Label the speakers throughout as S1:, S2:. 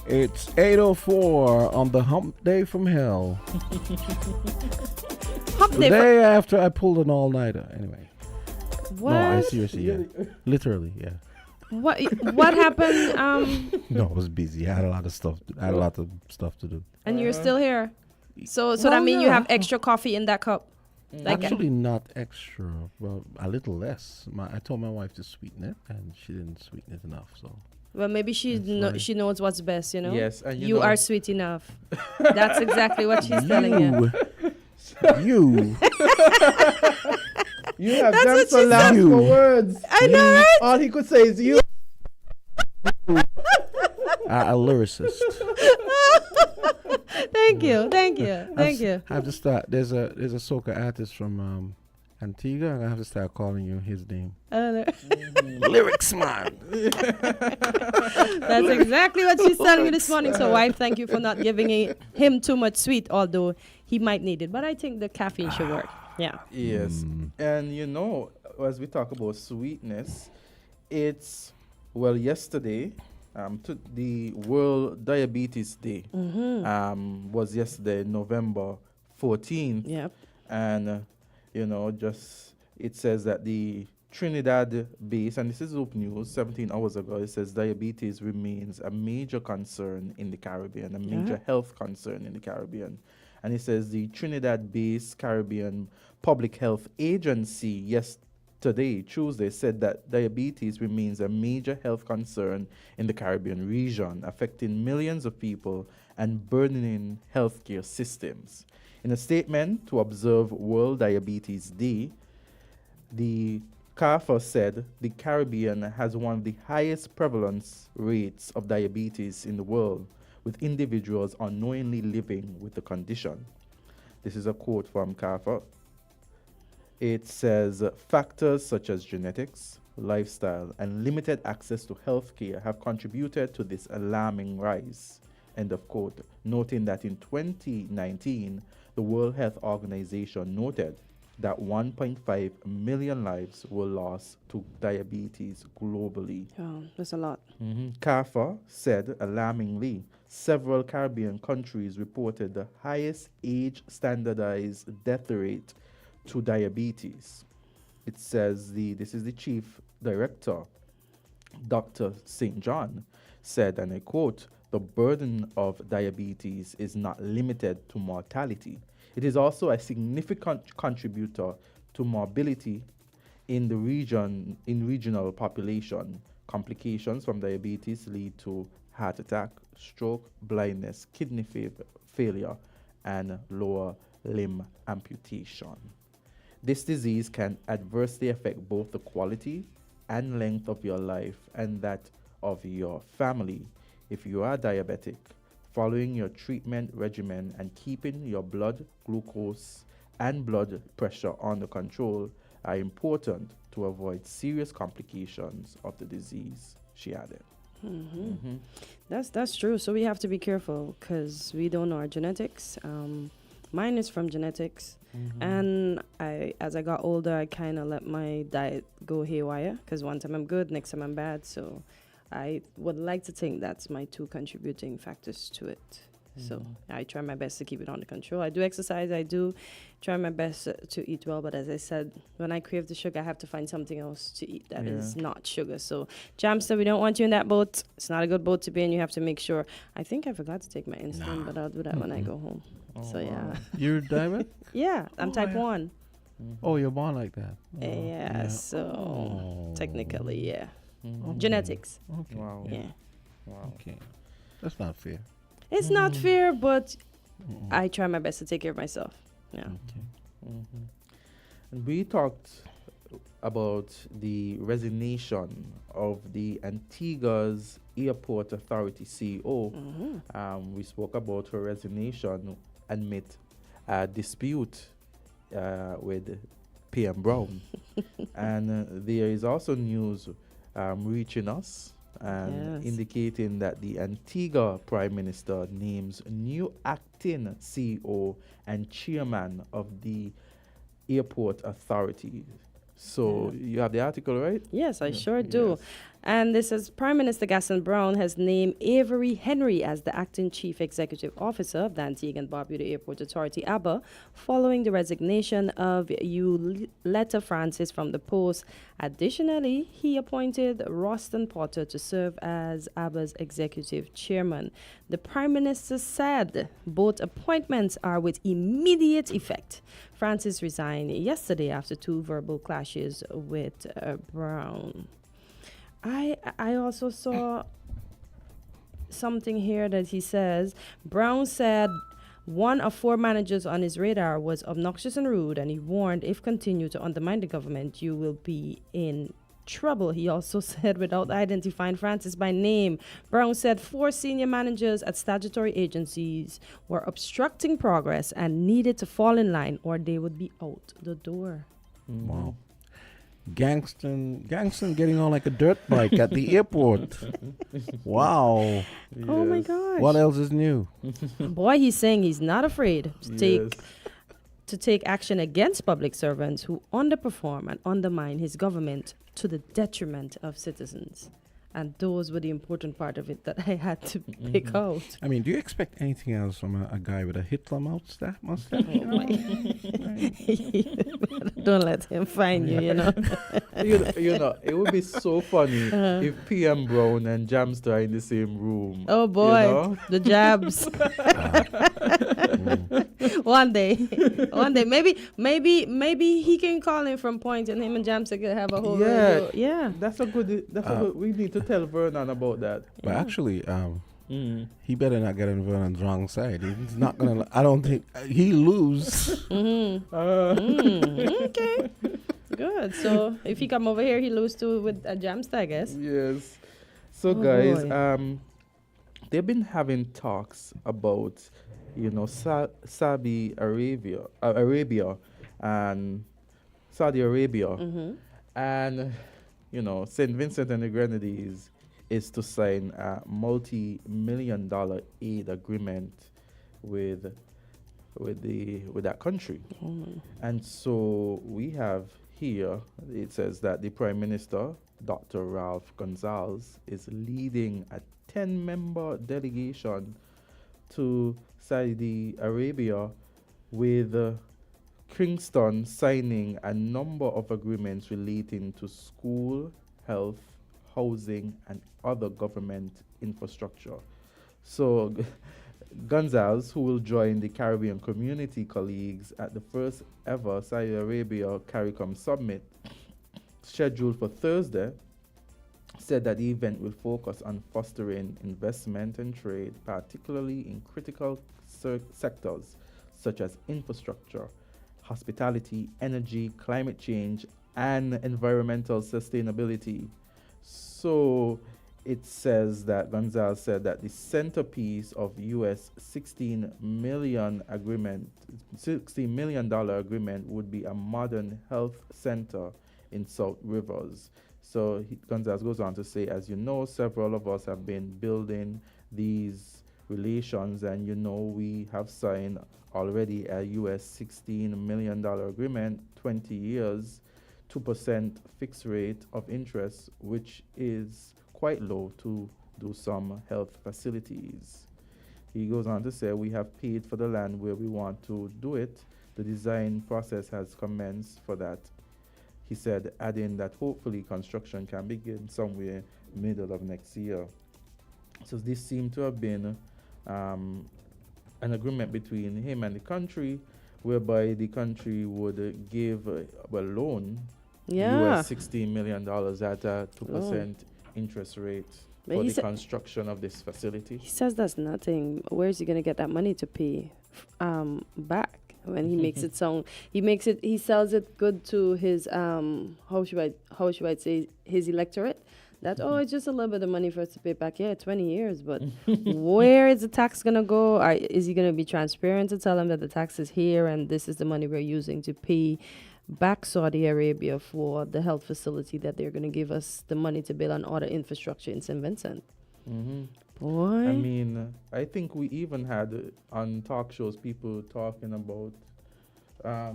S1: It's 8:04 on the hump day from hell.
S2: Hump
S1: The
S2: day.
S1: day after I pulled an all-nighter. Anyway.
S2: What?
S1: No, I seriously, yeah. Literally, yeah.
S2: What happened?
S1: No, I was busy. I had a lot of stuff. To do.
S2: And you're still here. So
S1: Well,
S2: that means you
S1: yeah.
S2: have extra coffee in that cup. Like
S1: Actually, not extra. Well, a little less. I told my wife to sweeten it, and she didn't sweeten it enough. So.
S2: well, maybe she she knows what's best, you know.
S3: Yes, and
S2: you are sweet enough. That's exactly what she's telling you.
S1: You.
S3: You have
S2: That's
S3: them
S2: what
S3: for
S2: she
S3: last
S1: said.
S3: for words.
S2: I know, right?
S3: All he could say is you.
S1: A lyricist.
S2: Thank you.
S1: I have to start. There's a soca artist from Antigua, and I have to start calling you his name. Lyrics man.
S2: That's exactly what she's telling you this morning. So, wife, thank you for not giving him too much sweet, although he might need it. But I think the caffeine should work. Yeah.
S3: Yes. And as we talk about sweetness, it's, yesterday, the World Diabetes Day was yesterday, November 14th.
S2: Yep.
S3: And, it says that the Trinidad base, and this is Open News, 17 hours ago, it says diabetes remains a major concern in the Caribbean, a major health concern in the Caribbean. And it says the Trinidad-based Caribbean Public Health Agency yesterday, Tuesday, said that diabetes remains a major health concern in the Caribbean region, affecting millions of people and burdening healthcare systems. In a statement to observe World Diabetes Day, the CARPHA said the Caribbean has one of the highest prevalence rates of diabetes in the world, with individuals unknowingly living with the condition. This is a quote from CARPHA. It says, factors such as genetics, lifestyle, and limited access to healthcare have contributed to this alarming rise. End of quote. Noting that in 2019, the World Health Organization noted that 1.5 million lives were lost to diabetes globally.
S2: Oh, that's a lot.
S3: CARPHA said, alarmingly, several Caribbean countries reported the highest age standardized death rate to diabetes. It says this is the chief director, Dr. St. John, said, and I quote, the burden of diabetes is not limited to mortality. It is also a significant contributor to morbidity in the regional population. Complications from diabetes lead to heart attack, stroke, blindness, kidney failure, and lower limb amputation. This disease can adversely affect both the quality and length of your life and that of your family. If you are diabetic, following your treatment regimen and keeping your blood glucose and blood pressure under control are important to avoid serious complications of the disease, she added.
S2: That's true. So we have to be careful because we don't know our genetics. Mine is from genetics. And as I got older, I kind of let my diet go haywire because one time I'm good, next time I'm bad. So I would like to think that's my two contributing factors to it. So I try my best to keep it under control. I do exercise. I do try my best to eat well. But as I said, when I crave the sugar, I have to find something else to eat that is not sugar. So, Jamster, we don't want you in that boat. It's not a good boat to be in. You have to make sure. I think I forgot to take my insulin, but I'll do that when I go home. So, yeah.
S1: You're diabetic?
S2: Yeah, I'm type 1.
S1: Oh, you're born like that.
S2: Yeah, so technically, yeah. Genetics.
S1: Okay.
S3: Wow.
S2: Yeah.
S3: Wow.
S1: Okay. That's not fair.
S2: It's not fair, but I try my best to take care of myself. Yeah.
S3: And we talked about the resignation of the Antigua's Airport Authority CEO. We spoke about her resignation amid a dispute with PM Brown. And there is also news reaching us and indicating that the Antigua Prime Minister names new acting CEO and chairman of the Airport Authority. So you have the article, right?
S2: Yes, I sure do.
S3: Yes.
S2: And this is Prime Minister Gaston Brown has named Avery Henry as the acting chief executive officer of the Antigua and Barbuda Airport Authority, ABA, following the resignation of Uletta Francis from the post. Additionally, he appointed Roston Potter to serve as ABA's executive chairman. The Prime Minister said both appointments are with immediate effect. Francis resigned yesterday after 2 verbal clashes with Brown. I also saw something here that he says Brown said one of 4 managers on his radar was obnoxious and rude, and he warned if continue to undermine the government, you will be in trouble. He also said, without identifying Francis by name, Brown said 4 senior managers at statutory agencies were obstructing progress and needed to fall in line or they would be out the door.
S1: Wow. Gangston getting on like a dirt bike at the airport. Wow.
S2: Oh my
S3: Yes.
S2: gosh.
S1: What else is new?
S2: Boy, he's saying he's not afraid to
S3: Yes.
S2: take action against public servants who underperform and undermine his government to the detriment of citizens. And those were the important part of it that I had to pick out.
S1: I mean, do you expect anything else from a guy with a Hitler mustache?
S2: Don't let him find you,
S3: you know, it would be so funny if PM Brown and Jamster are in the same room.
S2: Oh boy,
S3: You know?
S2: the jabs. One day, maybe he can call him from Point, and him and Jamster can have a whole radio. Yeah.
S3: That's a good. We need to tell Vernon about that.
S1: But actually, he better not get on Vernon's wrong side. He's not gonna. I don't think he lose.
S2: Okay, good. So if he come over here, he lose to with a Jamster, I guess.
S3: Yes. So
S2: Oh,
S3: guys,
S2: boy.
S3: they've been having talks about, Saudi Arabia, and Saudi Arabia, and Saint Vincent and the Grenadines is to sign a multi-million-dollar aid agreement with that country. And so we have here, it says that the Prime Minister, Dr. Ralph Gonsalves, is leading a 10-member delegation to Saudi Arabia, with Kingston signing a number of agreements relating to school, health, housing, and other government infrastructure. So Gonzalez, who will join the Caribbean community colleagues at the first ever Saudi Arabia CARICOM summit, scheduled for Thursday, said that the event will focus on fostering investment and trade, particularly in critical sectors such as infrastructure, hospitality, energy, climate change, and environmental sustainability. So it says that Gonzalez said that the centerpiece of US $16 million agreement would be a modern health center in South Rivers. So Gonzalez goes on to say, as you know, several of us have been building these relations, and we have signed already a US $16 million agreement, 20 years, 2% fixed rate of interest, which is quite low to do some health facilities. He goes on to say, we have paid for the land where we want to do it. The design process has commenced for that. He said, adding that hopefully construction can begin somewhere middle of next year. So this seemed to have been an agreement between him and the country, whereby the country would give a loan, US $16 million at a 2% interest rate for the construction of this facility.
S2: He says that's nothing. Where is he going to get that money to pay back? When he makes it sound, he sells it good to his how should I say, his electorate, that it's just a little bit of money for us to pay back. 20 years, but where is the tax gonna go? Is he gonna be transparent to tell them that the tax is here and this is the money we're using to pay back Saudi Arabia for the health facility that they're gonna give us the money to build on all the infrastructure in St. Vincent? Boy.
S3: I mean, I think we even had on talk shows people talking about, our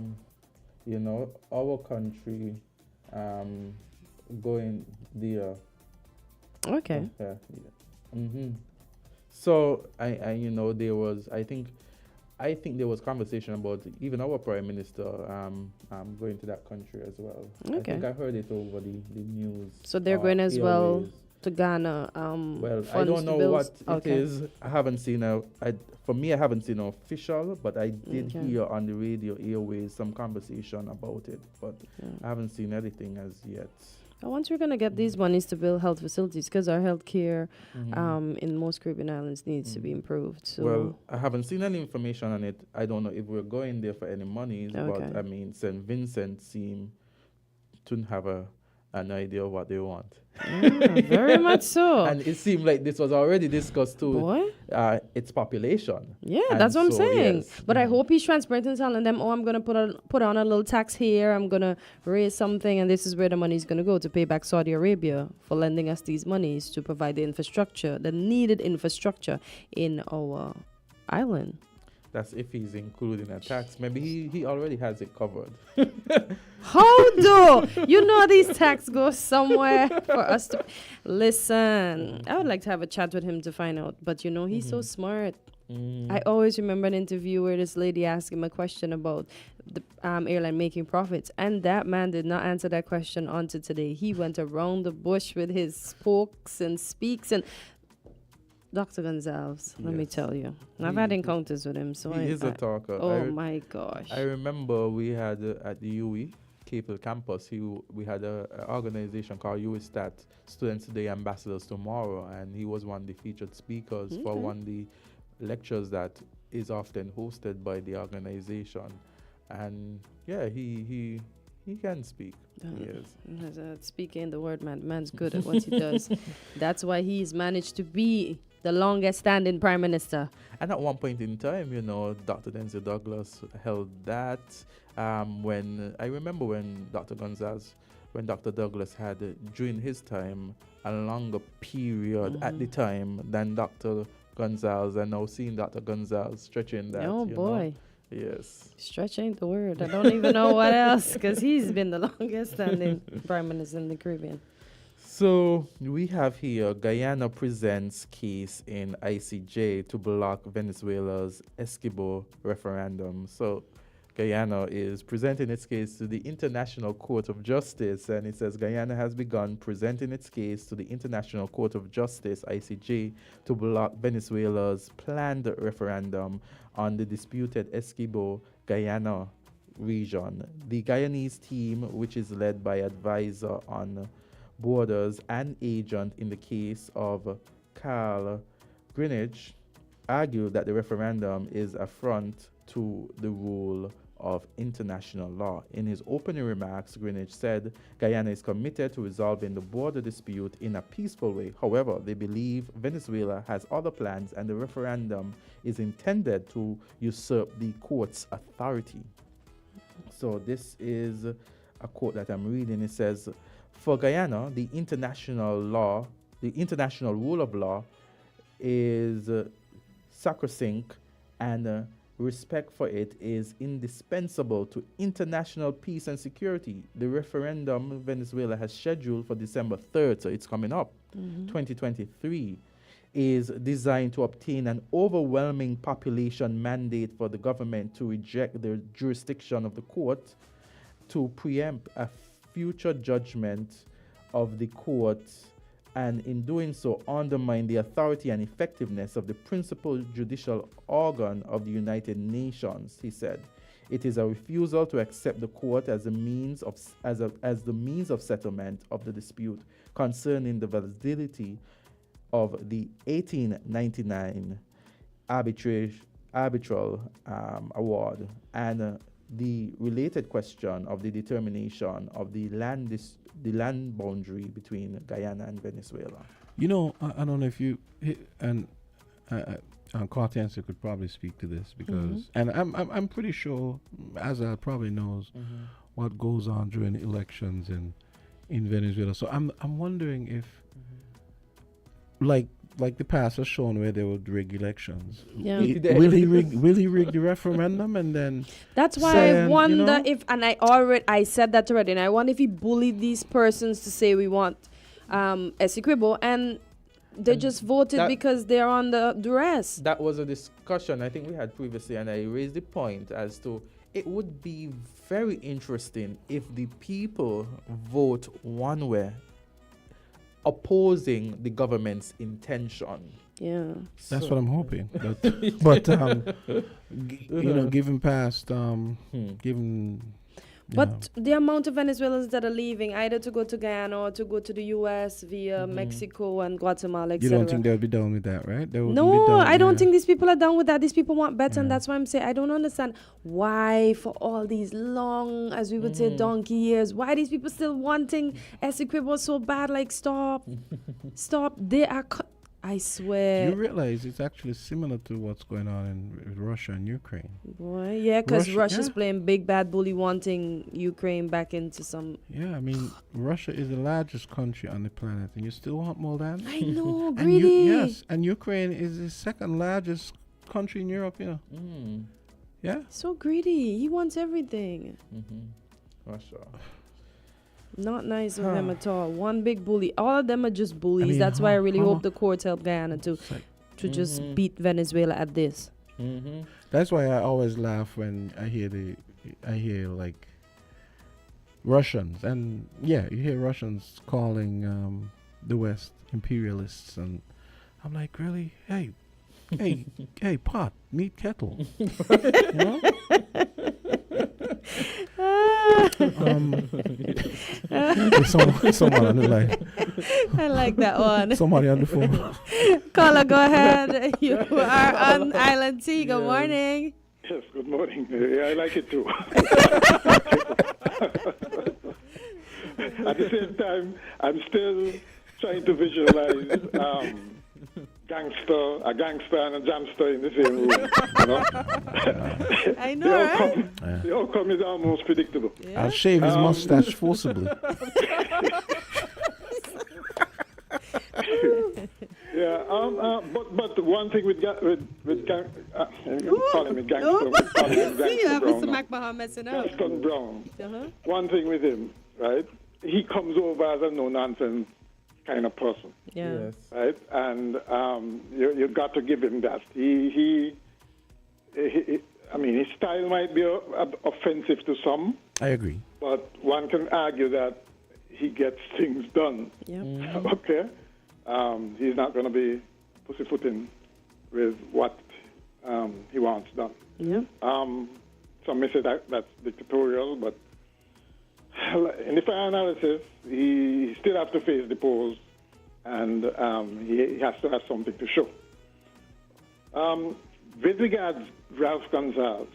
S3: country going the
S2: Okay.
S3: yeah. So there was I think there was conversation about even our prime minister going to that country as well. I
S2: Okay.
S3: think I heard it over the news.
S2: So they're going as well
S3: airways.
S2: to Ghana.
S3: Well, I
S2: funds
S3: don't
S2: to
S3: know
S2: build-
S3: what it
S2: okay.
S3: is. I haven't seen for me, I haven't seen an official, but I did
S2: Okay.
S3: hear on the radio airways some conversation about it, but
S2: Yeah.
S3: I haven't seen anything as yet.
S2: And once we're gonna get these monies to build health facilities, because our healthcare
S3: Mhm.
S2: in most Caribbean islands needs to be improved. So
S3: Well, I haven't seen any information on it. I don't know if we're going there for any monies, but
S2: Okay.
S3: I mean, St. Vincent seem to have an idea of what they want.
S2: very much so.
S3: And it seemed like this was already discussed to
S2: Boy.
S3: its population.
S2: Yeah,
S3: And
S2: that's what I'm
S3: so,
S2: saying.
S3: yes.
S2: But I hope he's transparent and telling them, oh, I'm gonna put on a little tax here. I'm gonna raise something, and this is where the money's gonna go to pay back Saudi Arabia for lending us these monies to provide the infrastructure, the needed infrastructure in our island.
S3: That's if he's including a tax. Maybe he already has it covered.
S2: How do you know these tax go somewhere for us to listen? I would like to have a chat with him to find out. But he's so smart. I always remember an interview where this lady asked him a question about the airline making profits, and that man did not answer that question until today. He went around the bush with his spokes and speaks and. Dr. Gonzalez, let me
S3: Yes.
S2: tell you, I've had encounters with him. So
S3: He is a talker.
S2: oh my gosh!
S3: I remember we had at the UE Capel campus, we had an organization called UE Stat, Students Today, Ambassadors Tomorrow, and he was one of the featured speakers for
S2: Okay.
S3: one of the lectures that is often hosted by the organization. And yeah, he can speak. Yes.
S2: Speaking the word, man's good at what he does. That's why he's managed to be the longest standing prime minister.
S3: And at one point in time, Dr. Denzel Douglas held that. When I remember when Dr. Douglas had during his time a longer period at the time than Dr. Gonzalez, and now seeing Dr. Gonzalez stretching that.
S2: Oh boy,
S3: Yes.
S2: stretch ain't the word. I don't even know what else, because he's been the longest standing prime minister in the Caribbean.
S3: So we have here Guyana presents case in ICJ to block Venezuela's Esquibo referendum. So Guyana is presenting its case to the International Court of Justice, and it says Guyana has begun presenting its case to the International Court of Justice, ICJ, to block Venezuela's planned referendum on the disputed Esquibo, Guyana region. The Guyanese team, which is led by advisor on borders and agent in the case of Carl Greenwich, argued that the referendum is affront to the rule of international law. In his opening remarks, Greenwich said Guyana is committed to resolving the border dispute in a peaceful way. However, they believe Venezuela has other plans and the referendum is intended to usurp the court's authority. So this is a quote that I'm reading. It says, for Guyana, the international rule of law is sacrosanct, and respect for it is indispensable to international peace and security. The referendum Venezuela has scheduled for December 3rd, so it's coming up, 2023, is designed to obtain an overwhelming population mandate for the government to reject the jurisdiction of the court, to preempt a future judgment of the court, and in doing so undermine the authority and effectiveness of the principal judicial organ of the United Nations, he said. It is a refusal to accept the court as the means of settlement of the dispute concerning the validity of the 1899 arbitral award and the related question of the determination of the land boundary between Guyana and Venezuela.
S1: I don't know if you and Kortensia could probably speak to this because, and I'm pretty sure Azard probably knows what goes on during elections in Venezuela. So I'm wondering if like the past has shown where they would rig elections.
S2: Yeah.
S1: Will he rig the referendum and then
S2: That's why
S1: say,
S2: I wonder
S1: you know?
S2: if, and I said that already, and I wonder if he bullied these persons to say we want Essequibo, and they just voted because they're on the duress.
S3: That was a discussion I think we had previously, and I raised the point as to it would be very interesting if the people vote one way, opposing the government's intention.
S2: Yeah.
S1: That's what I'm hoping. But given past, given.
S2: But the amount of Venezuelans that are leaving, either to go to Guyana or to go to the U.S. via Mexico and Guatemala, etc.
S1: You don't think they'll be done with that, right?
S2: No, I don't think these people are done with that. These people want better, and that's why I'm saying I don't understand why, for all these long, as we would say, donkey years, why these people still wanting Essequibo so bad. Like, stop. They are. I swear.
S1: You realize it's actually similar to what's going on in Russia and Ukraine.
S2: Boy, yeah, because Russia's playing big bad bully, wanting Ukraine back into some.
S1: Yeah, I mean, Russia is the largest country on the planet, and you still want Moldavia?
S2: I know, greedy.
S1: And Ukraine is the second largest country in Europe, you know. Yeah.
S2: So greedy. He wants everything.
S3: Russia.
S2: Not nice of him at all. One big bully. All of them are just bullies. I mean, that's why I really hope the courts help Guyana to just beat Venezuela at this.
S1: That's why I always laugh when I hear like Russians, and you hear Russians calling the West imperialists, and I'm like, really? Hey, pot, meet kettle. You know? Someone on the line.
S2: I like that one.
S1: Somebody on the phone.
S2: Caller, go ahead. You are on Island T. Good morning.
S4: Yes, good morning. Yeah, I like it too. At the same time, I'm still trying to visualize a gangster and a jamster in the same room. You know?
S2: I know, right?
S4: The outcome is almost predictable.
S1: I'll shave his mustache forcibly.
S4: But one thing with gangster,
S2: Mr. McMahon messing up.
S4: Gaston Brown. One thing with him, right? He comes over as a no-nonsense kind of person.
S2: Yeah.
S3: Yes.
S4: Right? And you got to give him that. He I mean, his style might be offensive to some.
S1: I agree.
S4: But one can argue that he gets things done.
S2: Yep.
S4: Okay? He's not going to be pussyfooting with what he wants done.
S2: Yeah.
S4: Some may say that's dictatorial, but in the final analysis, he still has to face the polls, and he has to have something to show. With regards Ralph Gonzalez,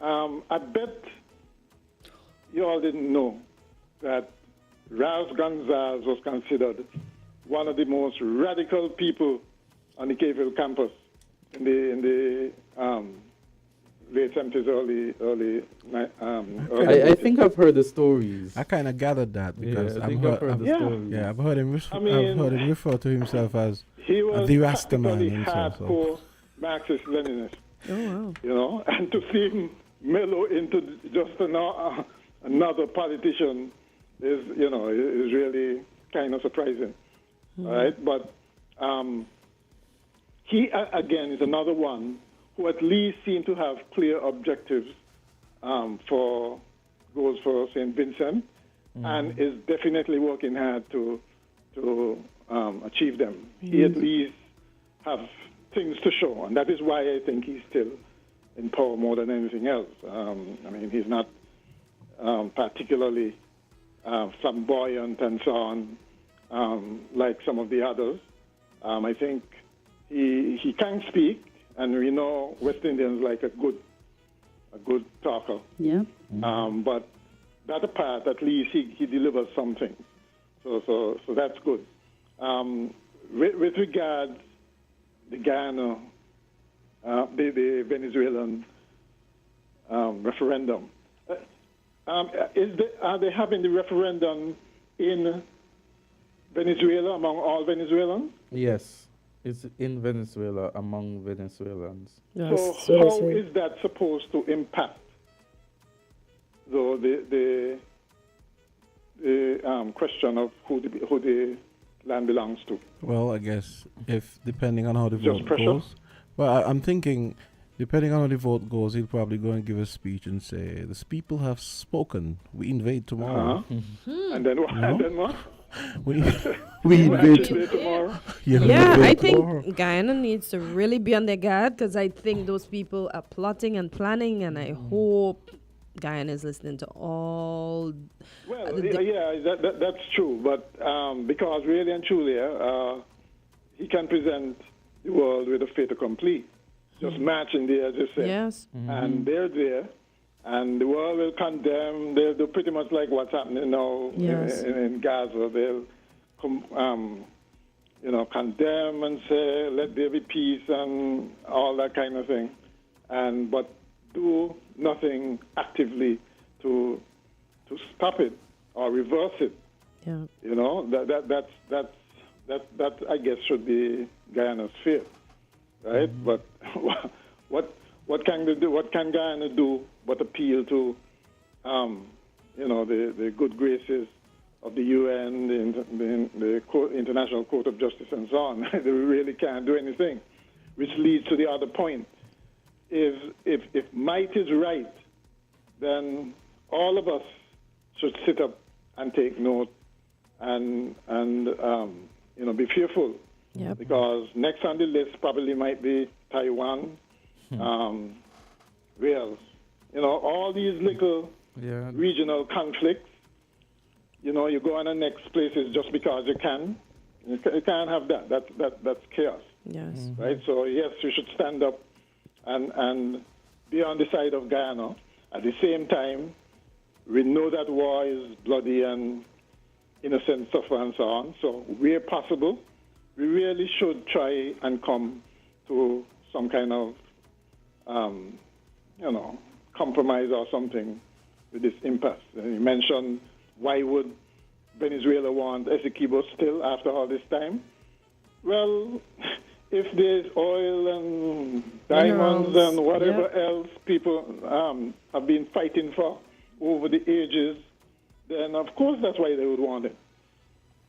S4: I bet you all didn't know that Ralph Gonzalez was considered one of the most radical people on the K-Ville campus in the late 70s, early
S3: I think I've heard the stories.
S1: I kind of gathered that because
S3: I've heard the stories.
S1: Yeah, I've heard him refer to himself as the Rasta man himself.
S4: Hardcore Marxist-Leninist.
S2: Oh, wow.
S4: You know, and to see him mellow into just another politician is really kind of surprising. All right, but he again is another one who at least seemed to have clear objectives for St. Vincent, and is definitely working hard to achieve them. He at least have things to show, and that is why I think he's still in power more than anything else. I mean, he's not particularly flamboyant and so on, like some of the others. I think he can speak, and we know West Indians like a good talker.
S2: Yeah.
S4: But that apart, at least he delivers something. So that's good. With regards the Guyana, the Venezuelan referendum, are they having the referendum in Venezuela among all Venezuelans?
S3: Yes, it's in Venezuela among Venezuelans.
S4: So how is that supposed to impact the question of who the land belongs to?
S1: Well, I guess if depending on how the
S4: Just
S1: vote
S4: pressure?
S1: goes. Well, I'm thinking, depending on how the vote goes, he'll probably go and give a speech and say, "The people have spoken. We invade tomorrow."
S4: And then what?
S1: No?
S4: And then what?
S1: We
S4: We
S1: invade.
S4: invade tomorrow.
S1: Yeah, we
S2: Yeah,
S1: invade
S2: I think
S1: tomorrow.
S2: Guyana needs to really be on their guard because I think those people are plotting and planning, and I hope Guyana is listening to all.
S4: Well,
S2: the-
S4: that's true. But because really and truly, he can present the world with a fait accompli. Just matching there, as you said.
S2: Yes.
S4: And they're there. And the world will condemn. They'll do pretty much like what's happening now
S2: Yes.
S4: in Gaza. They'll condemn and say, let there be peace and all that kind of thing. But do nothing actively to stop it or reverse it.
S2: Yeah.
S4: You know, that I guess should be Guyana's fear, right? But what can they do? What can Guyana do but appeal to, the good graces of the UN, the International Court of Justice, and so on? They really can't do anything, which leads to the other point. If might is right, then all of us should sit up and take note and be fearful.
S2: Yep.
S4: Because next on the list probably might be Taiwan, Wales. All these little regional conflicts. You go on the next places just because you can. You can't have that. That's chaos.
S2: Yes.
S4: Right? So, yes, we should stand up and be on the side of Guyana. At the same time, we know that war is bloody and innocent suffer and so on. So, where possible, we really should try and come to some kind of, compromise or something with this impasse. And you mentioned, why would Venezuela want Essequibo still after all this time? Well, if there's oil and diamonds
S2: Minerals,
S4: and whatever
S2: yep.
S4: else people have been fighting for over the ages, then of course that's why they would want it.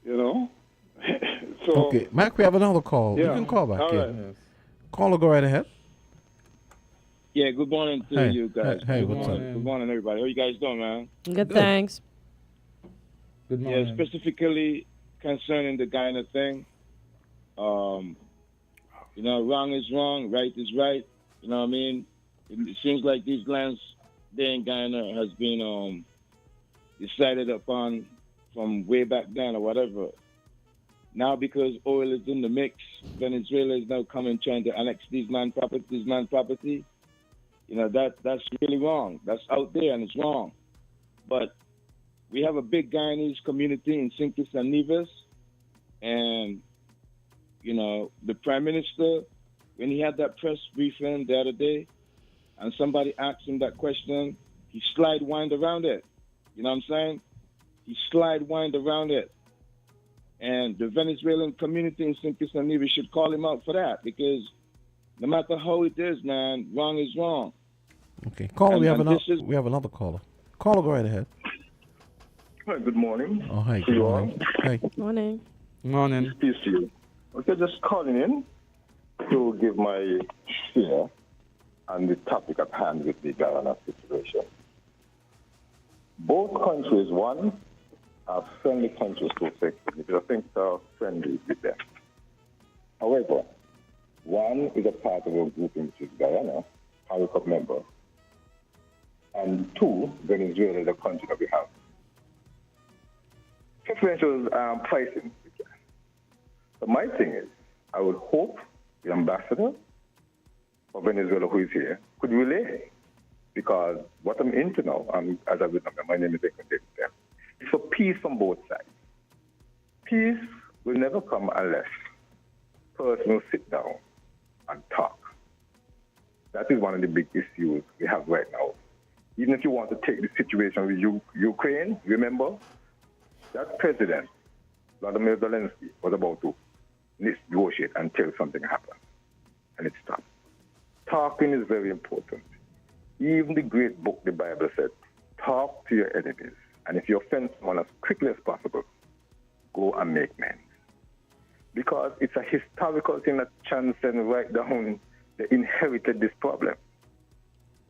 S4: So,
S1: Okay, Mac, we have another call.
S4: Yeah.
S1: You can call back.
S4: All
S1: Yeah.
S4: right.
S1: Caller, go right ahead.
S5: Yeah, good morning to
S1: Hey,
S5: you guys.
S1: hey,
S5: good
S1: what's up?
S5: morning. Good morning, everybody. How you guys doing, man?
S2: Good, thanks.
S3: Good
S5: Yeah,
S3: morning.
S5: specifically concerning the Guyana thing. Wrong is wrong, right is right. You know what I mean? It seems like these lands there in Guyana has been decided upon from way back then or whatever. Now, because oil is in the mix, Venezuela is now coming trying to annex these land property. That's really wrong. That's out there and it's wrong. But we have a big Guyanese community in St. and Nevis, and the Prime Minister, when he had that press briefing the other day, and somebody asked him that question, he slide-wind around it. You know what I'm saying? He slide-wind around it. And the Venezuelan community in St. and Nevis should call him out for that, because no matter how it is, man, wrong is wrong.
S1: Okay, caller,
S5: And-
S1: we have
S5: and
S1: another.
S5: this is-
S1: We have another caller. Caller, go right ahead.
S6: Hi, good morning.
S1: Oh, hi.
S6: To
S1: Good
S6: you all.
S1: morning. Hi.
S2: Morning.
S3: Morning.
S6: Peace to you. Okay, just calling in to give my share on the topic at hand with the Guyana situation. Both countries, one, are friendly countries to sector because I think they're friendly with them. However, one is a part of a group which is Guyana, Harry Cup member, and two, Venezuela is a country that we have preferential pricing. But my thing is, I would hope the ambassador of Venezuela who is here could relay, because what I'm into now, as I remember, my name is Vincent Saudi, it's for peace from both sides. Peace will never come unless person will sit down and talk. That is one of the big issues we have right now. Even if you want to take the situation with Ukraine, remember, that president Vladimir Zelensky was about to negotiate until something happened, and it stopped. Talking is very important. Even the great book, the Bible, said, talk to your enemies, and if you offend someone as quickly as possible, go and make amends. Because it's a historical thing that transcends right down. They inherited this problem.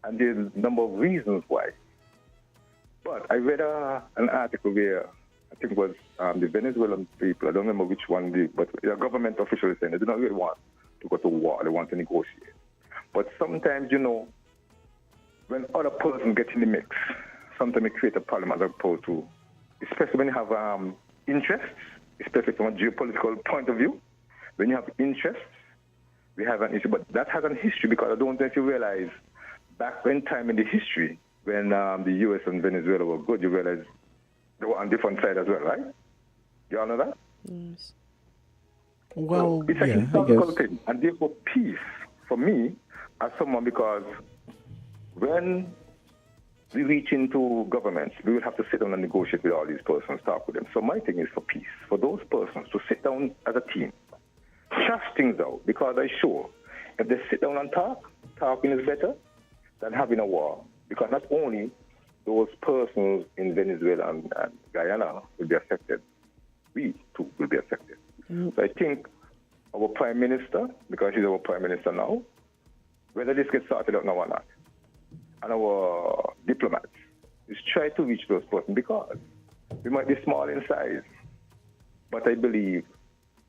S6: And there's a number of reasons why. But I read an article where I think it was the Venezuelan people, I don't remember which one, but a government official is saying they do not really want to go to war, they want to negotiate. But sometimes, you know, when other persons get in the mix, sometimes it creates a problem as opposed to, especially when you have interests, especially from a geopolitical point of view. When you have interests, we have an issue. But that has a history, because I don't know if you realize, back when time in the history, when the U.S. and Venezuela were good, you realize they were on different sides as well, right? You all know that?
S2: Yes.
S1: Well,
S6: so it's a
S1: yeah,
S6: historical thing. And therefore, peace, for me, as someone, because when we reach into governments, we will have to sit down and negotiate with all these persons, talk with them. So my thing is for peace, for those persons to sit down as a team, hash things out, because I'm sure if they sit down and talk, talking is better than having a war. Because not only those persons in Venezuela and Guyana will be affected, we too will be affected. So I think our Prime Minister, because she's our Prime Minister now, whether this gets sorted out now or not, and our diplomats is try to reach those persons, because we might be small in size, but I believe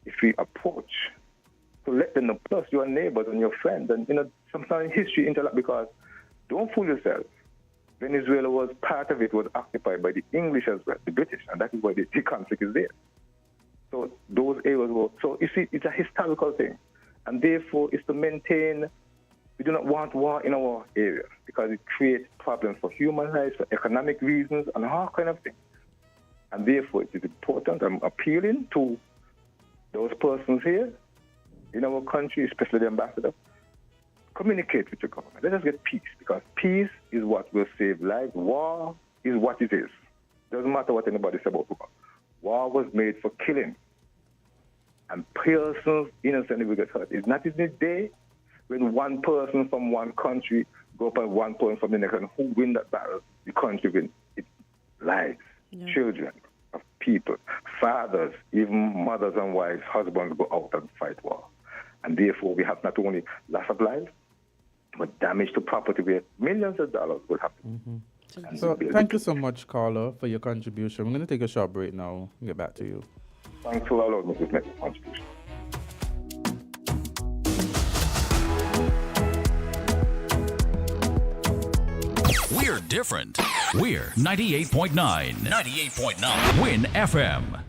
S6: if we approach to let them know, plus your neighbors and your friends, and sometimes history interact, because don't fool yourself. Venezuela was part of it, was occupied by the English as well, the British, and that is why the conflict is there. So those areas were, so you see, it's a historical thing, and therefore it's to maintain. We do not want war in our area because it creates problems for human lives, for economic reasons, and all kind of things. And therefore, it is important. I'm appealing to those persons here in our country, especially the ambassador. Communicate with your government. Let us get peace, because peace is what will save lives. War is what it is. Doesn't matter what anybody says about war. War was made for killing, and persons innocently will get hurt. It's not in the day when one person from one country go up on one point from the next, and who win that battle? The country win. It's lives, children of people, fathers, even mothers and wives, husbands go out and fight war. And therefore, we have not only loss of lives, but damage to property where millions of dollars will happen.
S3: So thank you so much, Carla, for your contribution. We're going to take a short break now and get back to you.
S6: Thanks for allowing me to make a contribution.
S7: We're different. We're 98.9. 98.9. Win FM.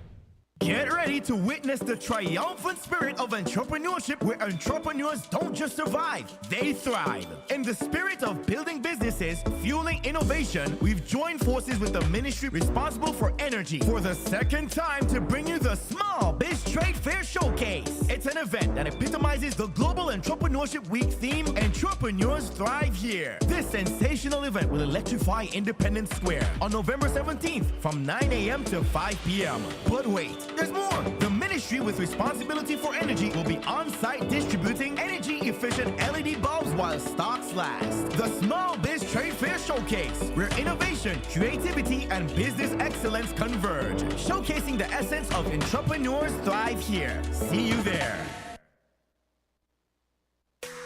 S8: Get ready to witness the triumphant spirit of entrepreneurship, where entrepreneurs don't just survive, they thrive. In the spirit of building businesses, fueling innovation, we've joined forces with the ministry responsible for energy for the second time to bring you the Small Biz Trade Fair Showcase. It's an event that epitomizes the Global Entrepreneurship Week theme, Entrepreneurs Thrive Here. This sensational event will electrify Independence Square on November 17th from 9 a.m. to 5 p.m. But wait, there's more. The ministry with responsibility for energy will be on-site distributing energy-efficient LED bulbs while stocks last. The Small Biz Trade Fair Showcase, where innovation, creativity, and business excellence converge. Showcasing the essence of entrepreneurs thrive here. See you there.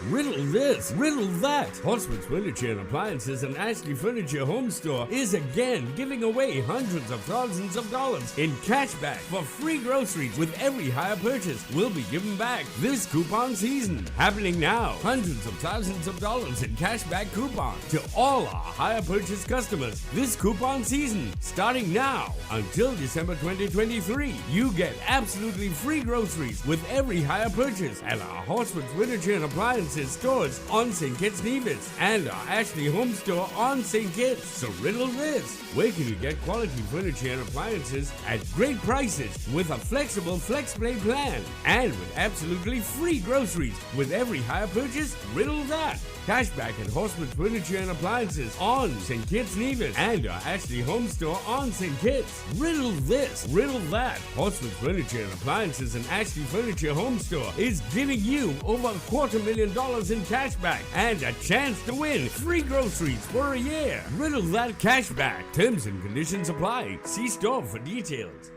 S9: Riddle this, riddle that. Horseman's Furniture and Appliances and Ashley Furniture Home Store is again giving away hundreds of thousands of dollars in cashback for free groceries with every hire purchase. Will be given back this coupon season. Happening now. Hundreds of thousands of dollars in cashback coupons to all our hire purchase customers this coupon season. Starting now until December 2023. You get absolutely free groceries with every hire purchase at our Horseman's Furniture and Appliances Appliances stores on St. Kitts Nevis and our Ashley Home Store on St. Kitts. So riddle this. Where can you get quality furniture and appliances at great prices with a flexible FlexPlay plan and with absolutely free groceries with every hire purchase? Riddle that. Cashback at Horseman's Furniture and Appliances on St. Kitts Nevis and our Ashley Home Store on St. Kitts. Riddle this, riddle that. Horseman's Furniture and Appliances and Ashley Furniture Home Store is giving you over $250,000 in cashback and a chance to win free groceries for a year. Riddle that cashback. Terms and conditions apply. See store for details.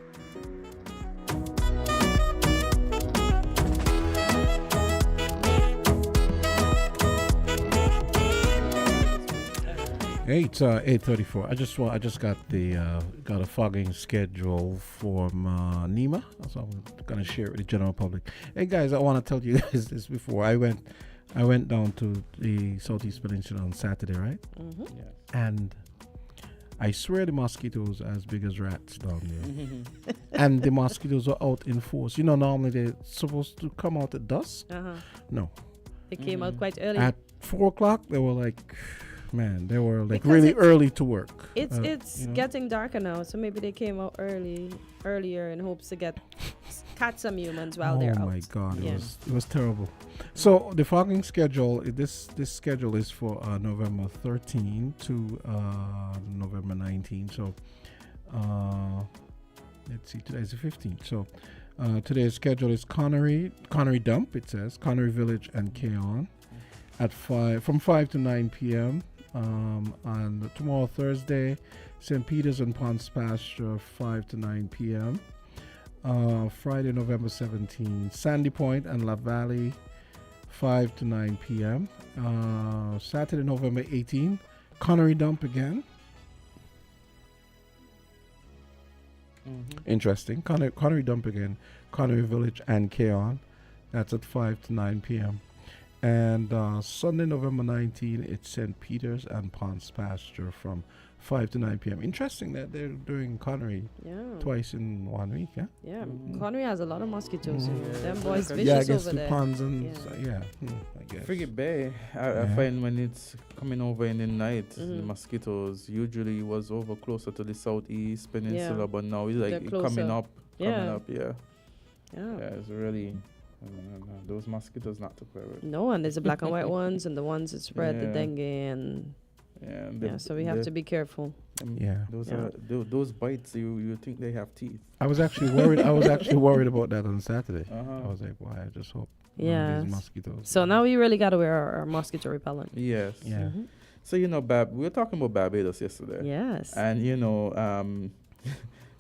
S1: It's 8:34. I just got a fogging schedule from NEMA, so I'm gonna share it with the general public. Hey guys, I want to tell you guys this before I went down to the Southeast Peninsula on Saturday, right?
S2: Mm-hmm.
S1: Yeah. And I swear the mosquitoes are as big as rats down there, and the mosquitoes are out in force. You know, normally they're supposed to come out at dusk. No,
S2: They came out quite early.
S1: at 4:00 they were like. Man, they were like
S2: Because
S1: really
S2: it's-
S1: early to work.
S2: It's
S1: you know?
S2: getting darker now, so maybe they came out earlier in hopes to catch some humans while they're out.
S1: Oh my God,
S2: Yeah.
S1: it was terrible. So the fogging schedule, this schedule is for November 13 to November 19. So let's see, today is the 15th. So today's schedule is Connery Dump. It says Connery Village and Keon at from 5 to 9 p.m. And tomorrow, Thursday, St. Peter's and Ponce Pasture, 5 to 9 p.m. Friday, November 17, Sandy Point and La Valley, 5 to 9 p.m. Saturday, November 18, Connery Dump again. Interesting. Connery Dump again, Connery Village and Keon. That's at 5 to 9 p.m. And Sunday, November 19, it's St. Peter's and Ponce Pasture from 5 to 9 p.m. Interesting that they're doing Connery twice in 1 week, yeah?
S2: Yeah, Connery has a lot of mosquitoes. Them boys
S1: Yeah, I
S2: vicious
S1: guess
S2: over
S1: the
S2: there.
S1: ponds and
S2: Yeah.
S1: I guess.
S3: Frigate Bay, I
S1: Yeah.
S3: find when it's coming over in the night, the mosquitoes usually was over closer to the southeast peninsula,
S2: Yeah.
S3: but now it's like
S2: They're
S3: it
S2: closer.
S3: coming up,
S2: Yeah.
S3: yeah.
S2: Yeah.
S3: Yeah, it's really, those mosquitoes not to play with.
S2: No, and there's the black and white ones and the ones that spread the
S3: Yeah.
S2: dengue and
S3: And
S2: so we have to be careful.
S1: Yeah.
S3: Those
S2: Yeah.
S3: are those bites. You think they have teeth?
S1: I was actually worried. About that on Saturday.
S3: Uh-huh.
S1: I was like, "Why? I just hope none of
S2: Yeah.
S1: these mosquitoes."
S2: So now we really got to wear our mosquito repellent.
S3: Yes.
S1: Yeah.
S3: So we were talking about Barbados yesterday.
S2: Yes.
S3: And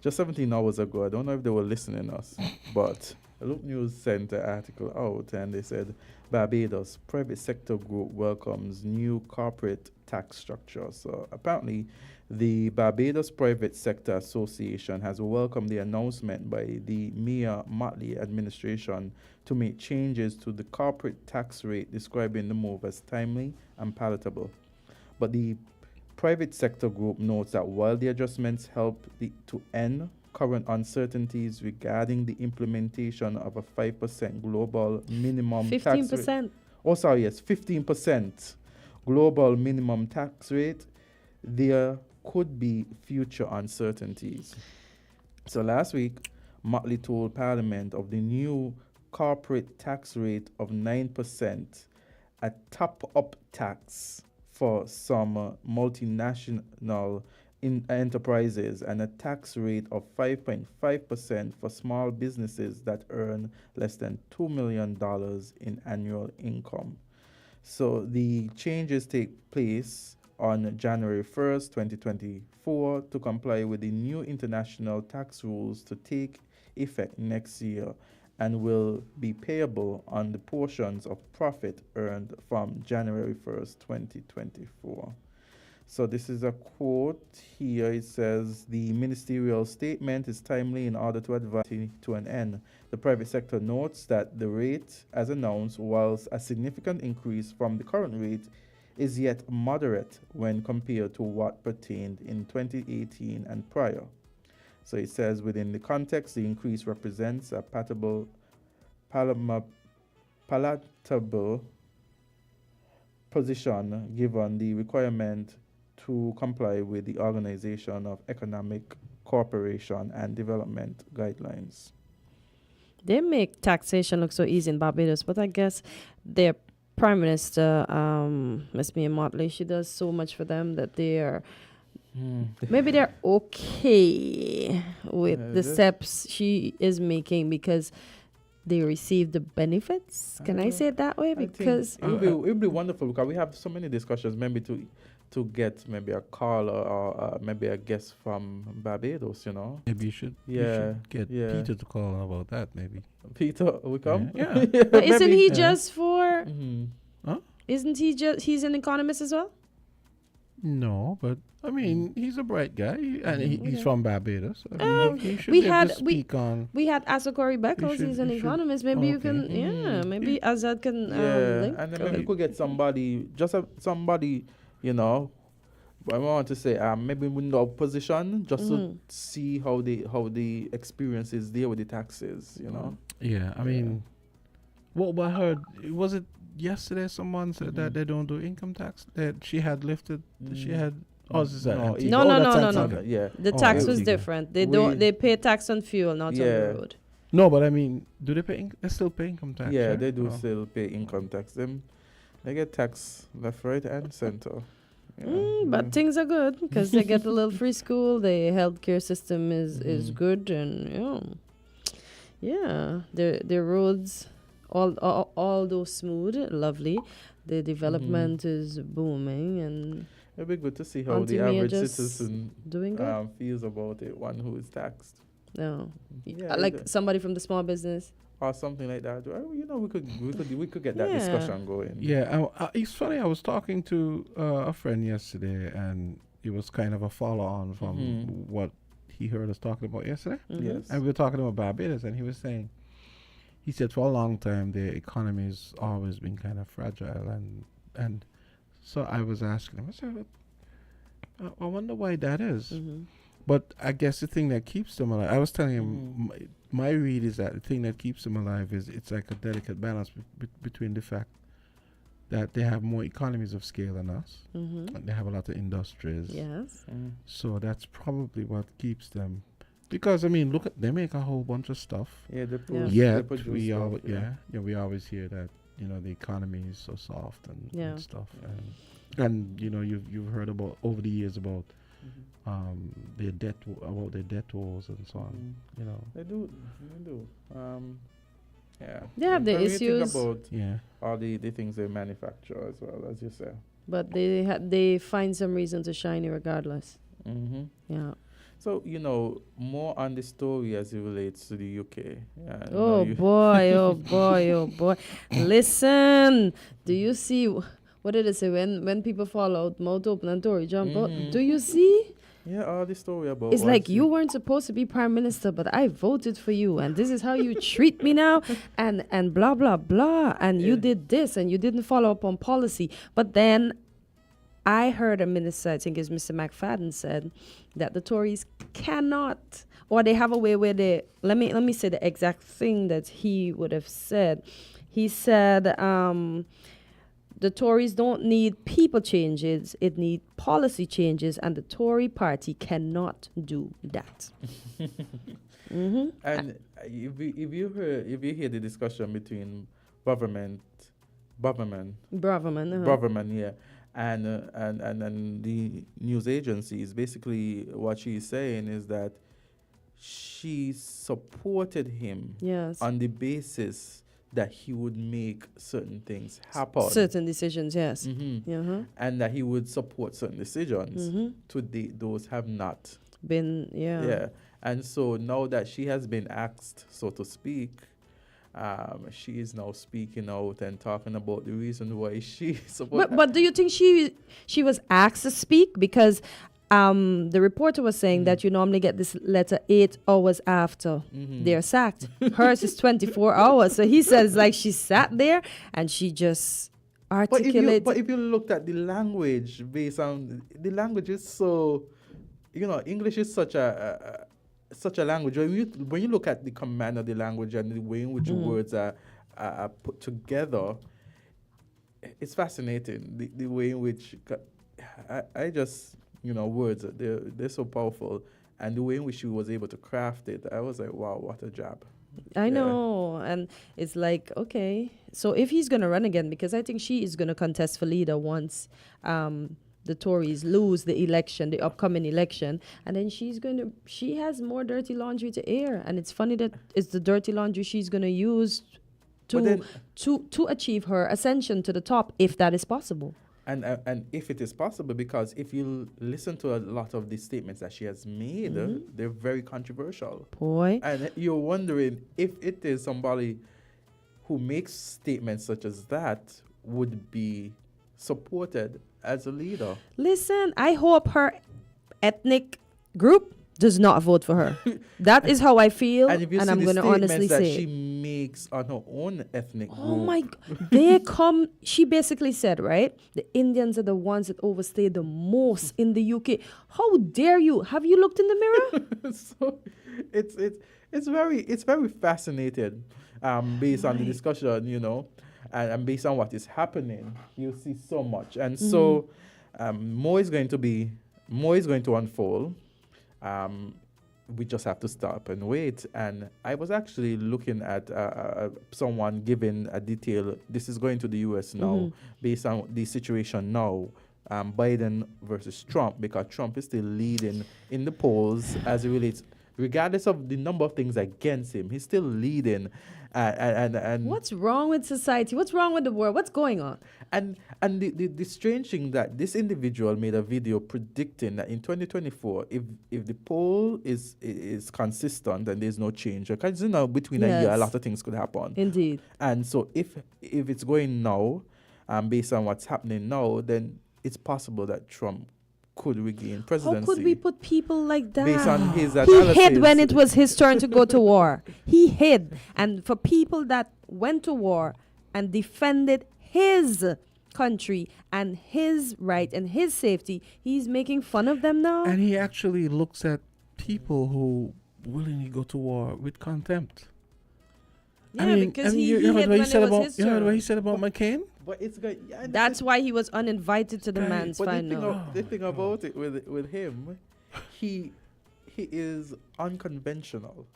S3: just 17 hours ago, I don't know if they were listening us, but Look News sent an article out and they said Barbados private sector group welcomes new corporate tax structure. So apparently the Barbados Private Sector Association has welcomed the announcement by the Mia Mottley administration to make changes to the corporate tax rate, describing the move as timely and palatable. But the private sector group notes that while the adjustments help to end current uncertainties regarding the implementation of a 5% global minimum tax rate.
S2: 15%.
S3: 15% global minimum tax rate, there could be future uncertainties. So last week, Motley told Parliament of the new corporate tax rate of 9%, a top-up tax for some multinational enterprises, and a tax rate of 5.5% for small businesses that earn less than $2 million in annual income. So the changes take place on January 1st, 2024 to comply with the new international tax rules to take effect next year and will be payable on the portions of profit earned from January 1st, 2024. So this is a quote here. It says, the ministerial statement is timely in order to advance to an end. The private sector notes that the rate, as announced, whilst a significant increase from the current rate, is yet moderate when compared to what pertained in 2018 and prior. So it says, within the context, the increase represents a palatable position given the requirement to comply with the Organization of Economic Cooperation and Development guidelines.
S2: They make taxation look so easy in Barbados, but I guess their Prime Minister, Miss Mia Motley, she does so much for them that they are maybe they're okay with the steps she is making because they receive the benefits. Can I say it that way? Because
S3: it would be wonderful because we have so many discussions maybe to get maybe a caller or maybe a guest from Barbados, you know.
S1: Maybe you should get Peter to call about that, maybe.
S3: Peter will come?
S1: Yeah.
S2: But isn't he just for...
S1: Huh?
S2: Isn't he just... He's an economist as well?
S1: No, but I mean, he's a bright guy, and he's from Barbados. I mean, he should
S2: we
S1: be able
S2: had
S1: to speak on.
S2: we had Asokori Beckles. He's an economist. Maybe you can, maybe Azard can link.
S3: And then maybe we could get somebody, somebody, you know. I want to say, maybe in our position, just to see how the experience is there with the taxes, you know.
S1: Yeah, I mean, what I heard, was it yesterday? Someone said that they don't do income tax. That she had lifted. She had. Oh, is that
S2: no.
S3: Yeah.
S2: The tax was different. They don't. They pay tax on fuel, not on the road.
S1: No, but I mean, do they pay? They still pay income tax.
S3: Yeah,
S1: right?
S3: they do still pay income tax. They get tax left, right, and center.
S2: But things are good because they get a little free school. The healthcare system is good, and the roads, all those smooth, lovely. The development is booming, and
S3: it'd be good to see how the average citizen feels about it. One who is taxed.
S2: No, like somebody from the small business.
S3: Or something like that. Well, you know, we could get that discussion going.
S1: Yeah, it's funny. I was talking to a friend yesterday, and it was kind of a follow-on from what he heard us talking about yesterday.
S3: Yes,
S1: and we were talking about Barbados, and he said for a long time the economy's always been kind of fragile, and so I was asking him. I said, I wonder why that is. But I guess the thing that keeps them alive, I was telling him, my read is that the thing that keeps them alive is it's like a delicate balance between the fact that they have more economies of scale than us. And they have a lot of industries.
S2: Yes.
S1: So that's probably what keeps them. Because, I mean, look, they make a whole bunch of stuff.
S3: Yeah, they produce
S1: we
S3: stuff,
S1: we always hear that, you know, the economy is so soft and stuff. And you know, you've heard about over the years about their debt woes and so on. You know,
S3: they do.
S2: They have the issues
S3: about all the things they manufacture as well, as you say.
S2: But they find some reason to shine regardless. Yeah.
S3: So, you know, more on the story as it relates to the UK.
S2: Oh boy. Listen, do you see, what did it say? When people fall out, mouth open and Tory jump out. Do you see?
S3: Yeah, all the story about
S2: it's like you weren't supposed to be prime minister, but I voted for you, and this is how you treat me now, and blah blah blah, and you did this, and you didn't follow up on policy. But then I heard a minister, I think it's Mr. McFadden, said that the Tories cannot, or they have a way where they, let me say the exact thing that he would have said. He said, the Tories don't need people changes, it needs policy changes, and the Tory party cannot do that.
S3: And if you hear the discussion between Braverman, and the news agencies, basically what she's saying is that she supported him on the basis that he would make certain things happen.
S2: Certain decisions, yes.
S3: And that he would support certain decisions. To date, those have not
S2: been,
S3: And so now that she has been asked, so to speak, she is now speaking out and talking about the reason why she supports.
S2: But do you think she was asked to speak? Because the reporter was saying that you normally get this letter 8 hours after they're sacked. Hers is 24 hours. So he says like she sat there and she just articulated.
S3: But if you looked at the language, based on the language is so, you know, English is such a language. When you look at the command of the language and the way in which words are put together, it's fascinating the way in which I just, words, they're so powerful. And the way in which she was able to craft it, I was like, wow, what a job.
S2: I know. And it's like, okay, so if he's going to run again, because I think she is going to contest for leader once the Tories lose the election, the upcoming election, and then she has more dirty laundry to air. And it's funny that it's the dirty laundry she's going to use to achieve her ascension to the top, if that is possible.
S3: And if it is possible, because if you listen to a lot of the statements that she has made, they're very controversial.
S2: Boy.
S3: And you're wondering if it is somebody who makes statements such as that would be supported as a leader.
S2: Listen, I hope her ethnic group does not vote for her. That is how I feel, and I'm going to honestly
S3: that
S2: say
S3: she makes on her own ethnic group.
S2: Oh my God. She basically said, right, the Indians are the ones that overstay the most in the UK. How dare you? Have you looked in the mirror?
S3: So it's very fascinating based on the discussion, and based on what is happening. You see so much. And so more is going to unfold. We just have to stop and wait. And I was actually looking at someone giving a detail. This is going to the U.S. now, based on the situation now. Biden versus Trump, because Trump is still leading in the polls as it relates, regardless of the number of things against him. He's still leading. And
S2: what's wrong with society? What's wrong with the world? What's going on?
S3: And the strange thing that this individual made a video predicting that in 2024, if the poll is consistent and there's no change, because between a year a lot of things could happen.
S2: Indeed.
S3: And so if it's going now, based on what's happening now, then it's possible that Trump could regain presidency.
S2: How could we put people like that?
S3: Based on his analysis.
S2: He hid when it was his turn to go to war. He hid. And for people that went to war and defended his country and his right and his safety, he's making fun of them now.
S1: And he actually looks at people who willingly go to war with contempt.
S2: Yeah, because he hid when it was his turn.
S1: You know what he said about McCain?
S3: But it's good. Yeah,
S2: that's why he was uninvited to the man's final.
S3: The thing about it with him, he is unconventional.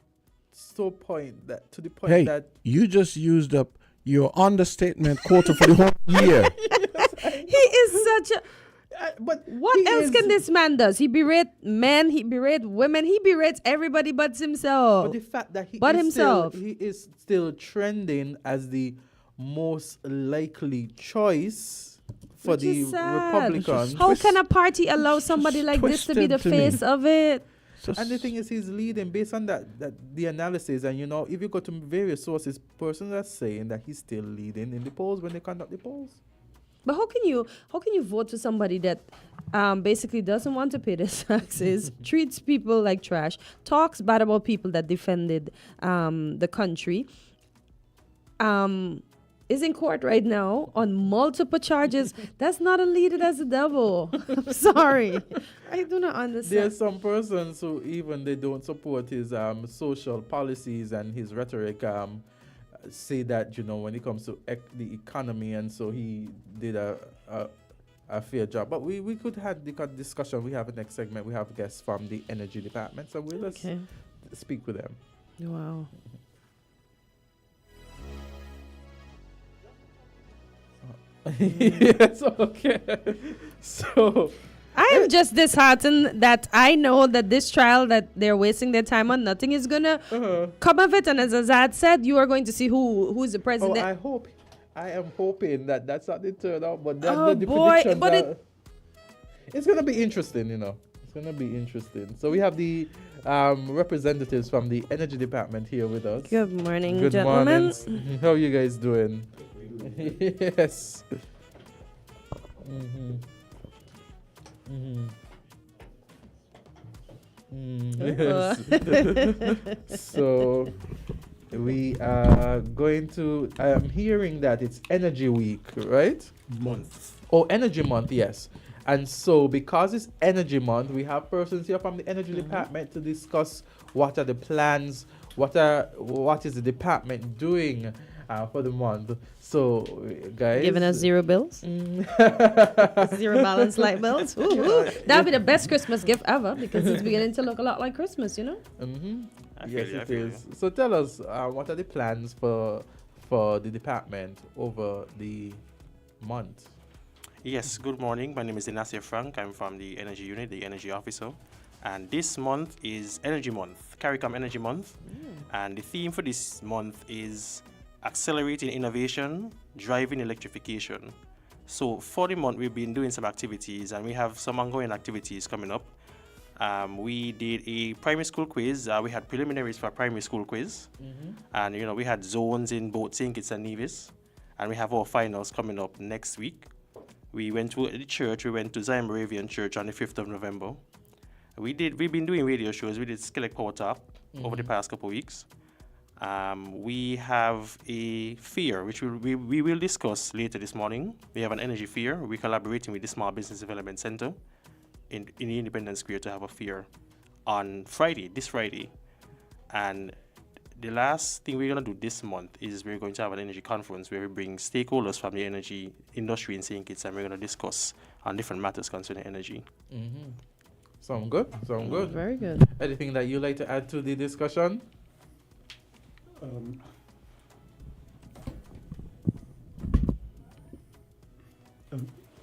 S3: To the point that
S1: you just used up your understatement quota for the whole year.
S2: He is such a. But what else can this man does? He berate men, he berate women, he berates everybody but himself.
S3: But the fact that he is still trending as the most likely choice for the Republicans.
S2: How can a party allow somebody like this to be the face of it?
S3: And the thing is, he's leading based on that the analysis. And if you go to various sources, persons are saying that he's still leading in the polls when they conduct the polls.
S2: But how can you vote for somebody that basically doesn't want to pay their taxes, treats people like trash, talks bad about people that defended the country, is in court right now on multiple charges? That's not a leader, that's a devil. I'm sorry. I do not understand.
S3: There's some persons who even they don't support his social policies and his rhetoric, say that, when it comes to the economy, and so he did a fair job. But we could have the discussion. We have a next segment. We have guests from the energy department, so we'll just speak with them.
S2: Wow.
S3: Yes, okay. So
S2: I am just disheartened that I know that this trial that they're wasting their time on, nothing is gonna come of it. And as Azard said, you are going to see who's the president.
S3: I am hoping that that's not the turnout, but the predictions
S2: but
S3: it's gonna be interesting, It's gonna be interesting. So we have the representatives from the energy department here with us.
S2: Good morning,
S3: Good
S2: gentlemen.
S3: morning. How are you guys doing? Yes. Yes. So we are going to. I am hearing that it's Energy Week, right?
S9: Month.
S3: Oh, Energy Month, yes. And so, because it's Energy Month, we have persons here from the Energy Department to discuss what are the plans, what is the department doing for the month. So, guys,
S2: Giving us zero bills, zero balance light bills. Ooh. That'd be the best Christmas gift ever because it's beginning to look a lot like Christmas, you know.
S3: Yes, it is. So tell us, what are the plans for the department over the month?
S10: Yes, good morning. My name is Inacio Frank. I'm from the Energy Unit, the Energy Officer. And this month is Energy Month, CARICOM Energy Month. And the theme for this month is accelerating innovation, driving electrification. So for the month, we've been doing some activities, and we have some ongoing activities coming up. We did a primary school quiz. We had preliminaries for a primary school quiz. And, you know, we had zones in both St. Kitts and Nevis. And we have our finals coming up next week. We went to the church. We went to Zion Moravian Church on the 5th of November. We've been doing radio shows. We did Skillet Power Top over the past couple of weeks. We have a fair, which we will discuss later this morning. We have an energy fair. We're collaborating with the Small Business Development Center in the Independence Square to have a fair on this Friday. And the last thing we're going to do this month is we're going to have an energy conference where we bring stakeholders from the energy industry in St. Kitts, and we're going to discuss on different matters concerning energy.
S3: Sound good? Sound good.
S2: Very good.
S3: Anything that you'd like to add to the discussion?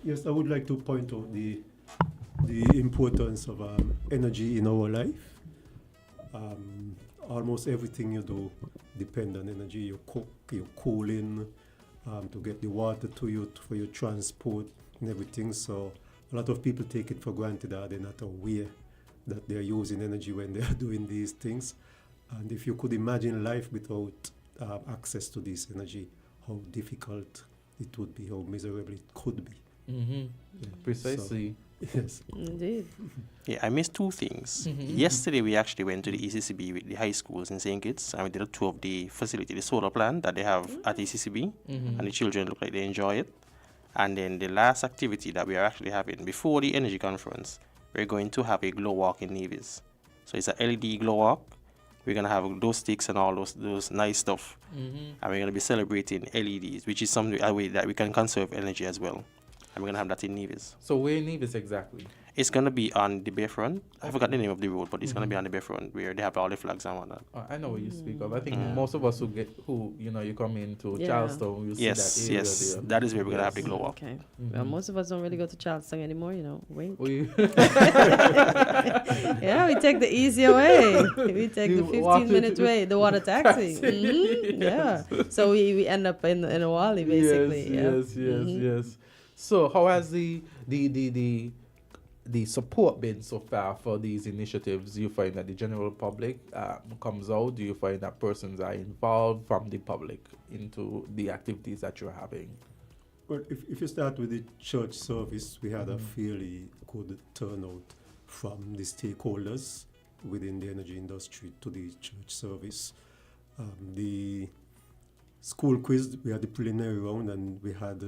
S11: Yes, I would like to point out the importance of energy in our life. Almost everything you do depends on energy. You cook, you cooling, to get the water to you for your transport and everything. So a lot of people take it for granted that they're not aware that they're using energy when they are doing these things. And if you could imagine life without access to this energy, how difficult it would be, how miserable it could be. Yeah.
S3: Precisely.
S11: So, yes.
S2: Indeed.
S10: Yeah, I missed two things. Yesterday, we actually went to the ECCB with the high schools in St. Kitts, and we did a tour of the facility, the solar plant that they have at ECCB, and the children look like they enjoy it. And then the last activity that we are actually having before the energy conference, we're going to have a glow walk in Nevis. So it's an LED glow walk. We're going to have those sticks and all those nice stuff. And we're going to be celebrating LEDs, which is a way that we can conserve energy as well. And we're going to have that in Nevis.
S3: So where in Nevis exactly?
S10: It's going to be on the Bayfront. I forgot the name of the road, but it's going to be on the Bayfront where they have all the flags and whatnot.
S3: I know what you speak of. I think most of us you come into Charleston, you see that area there.
S10: That is where we're going to have the glow walk.
S2: Okay. Well, most of us don't really go to Charleston anymore, you know. Wait. Yeah, we take the easier way. We take the 15-minute way, the water taxi. Yeah. So we end up in a Wally, basically.
S3: Yes. So how has the support been so far for these initiatives? Do you find that the general public comes out? Do you find that persons are involved from the public into the activities that you're having?
S11: Well, if you start with the church service, we had a fairly good turnout from the stakeholders within the energy industry to the church service. The school quiz, we had the preliminary round, and we had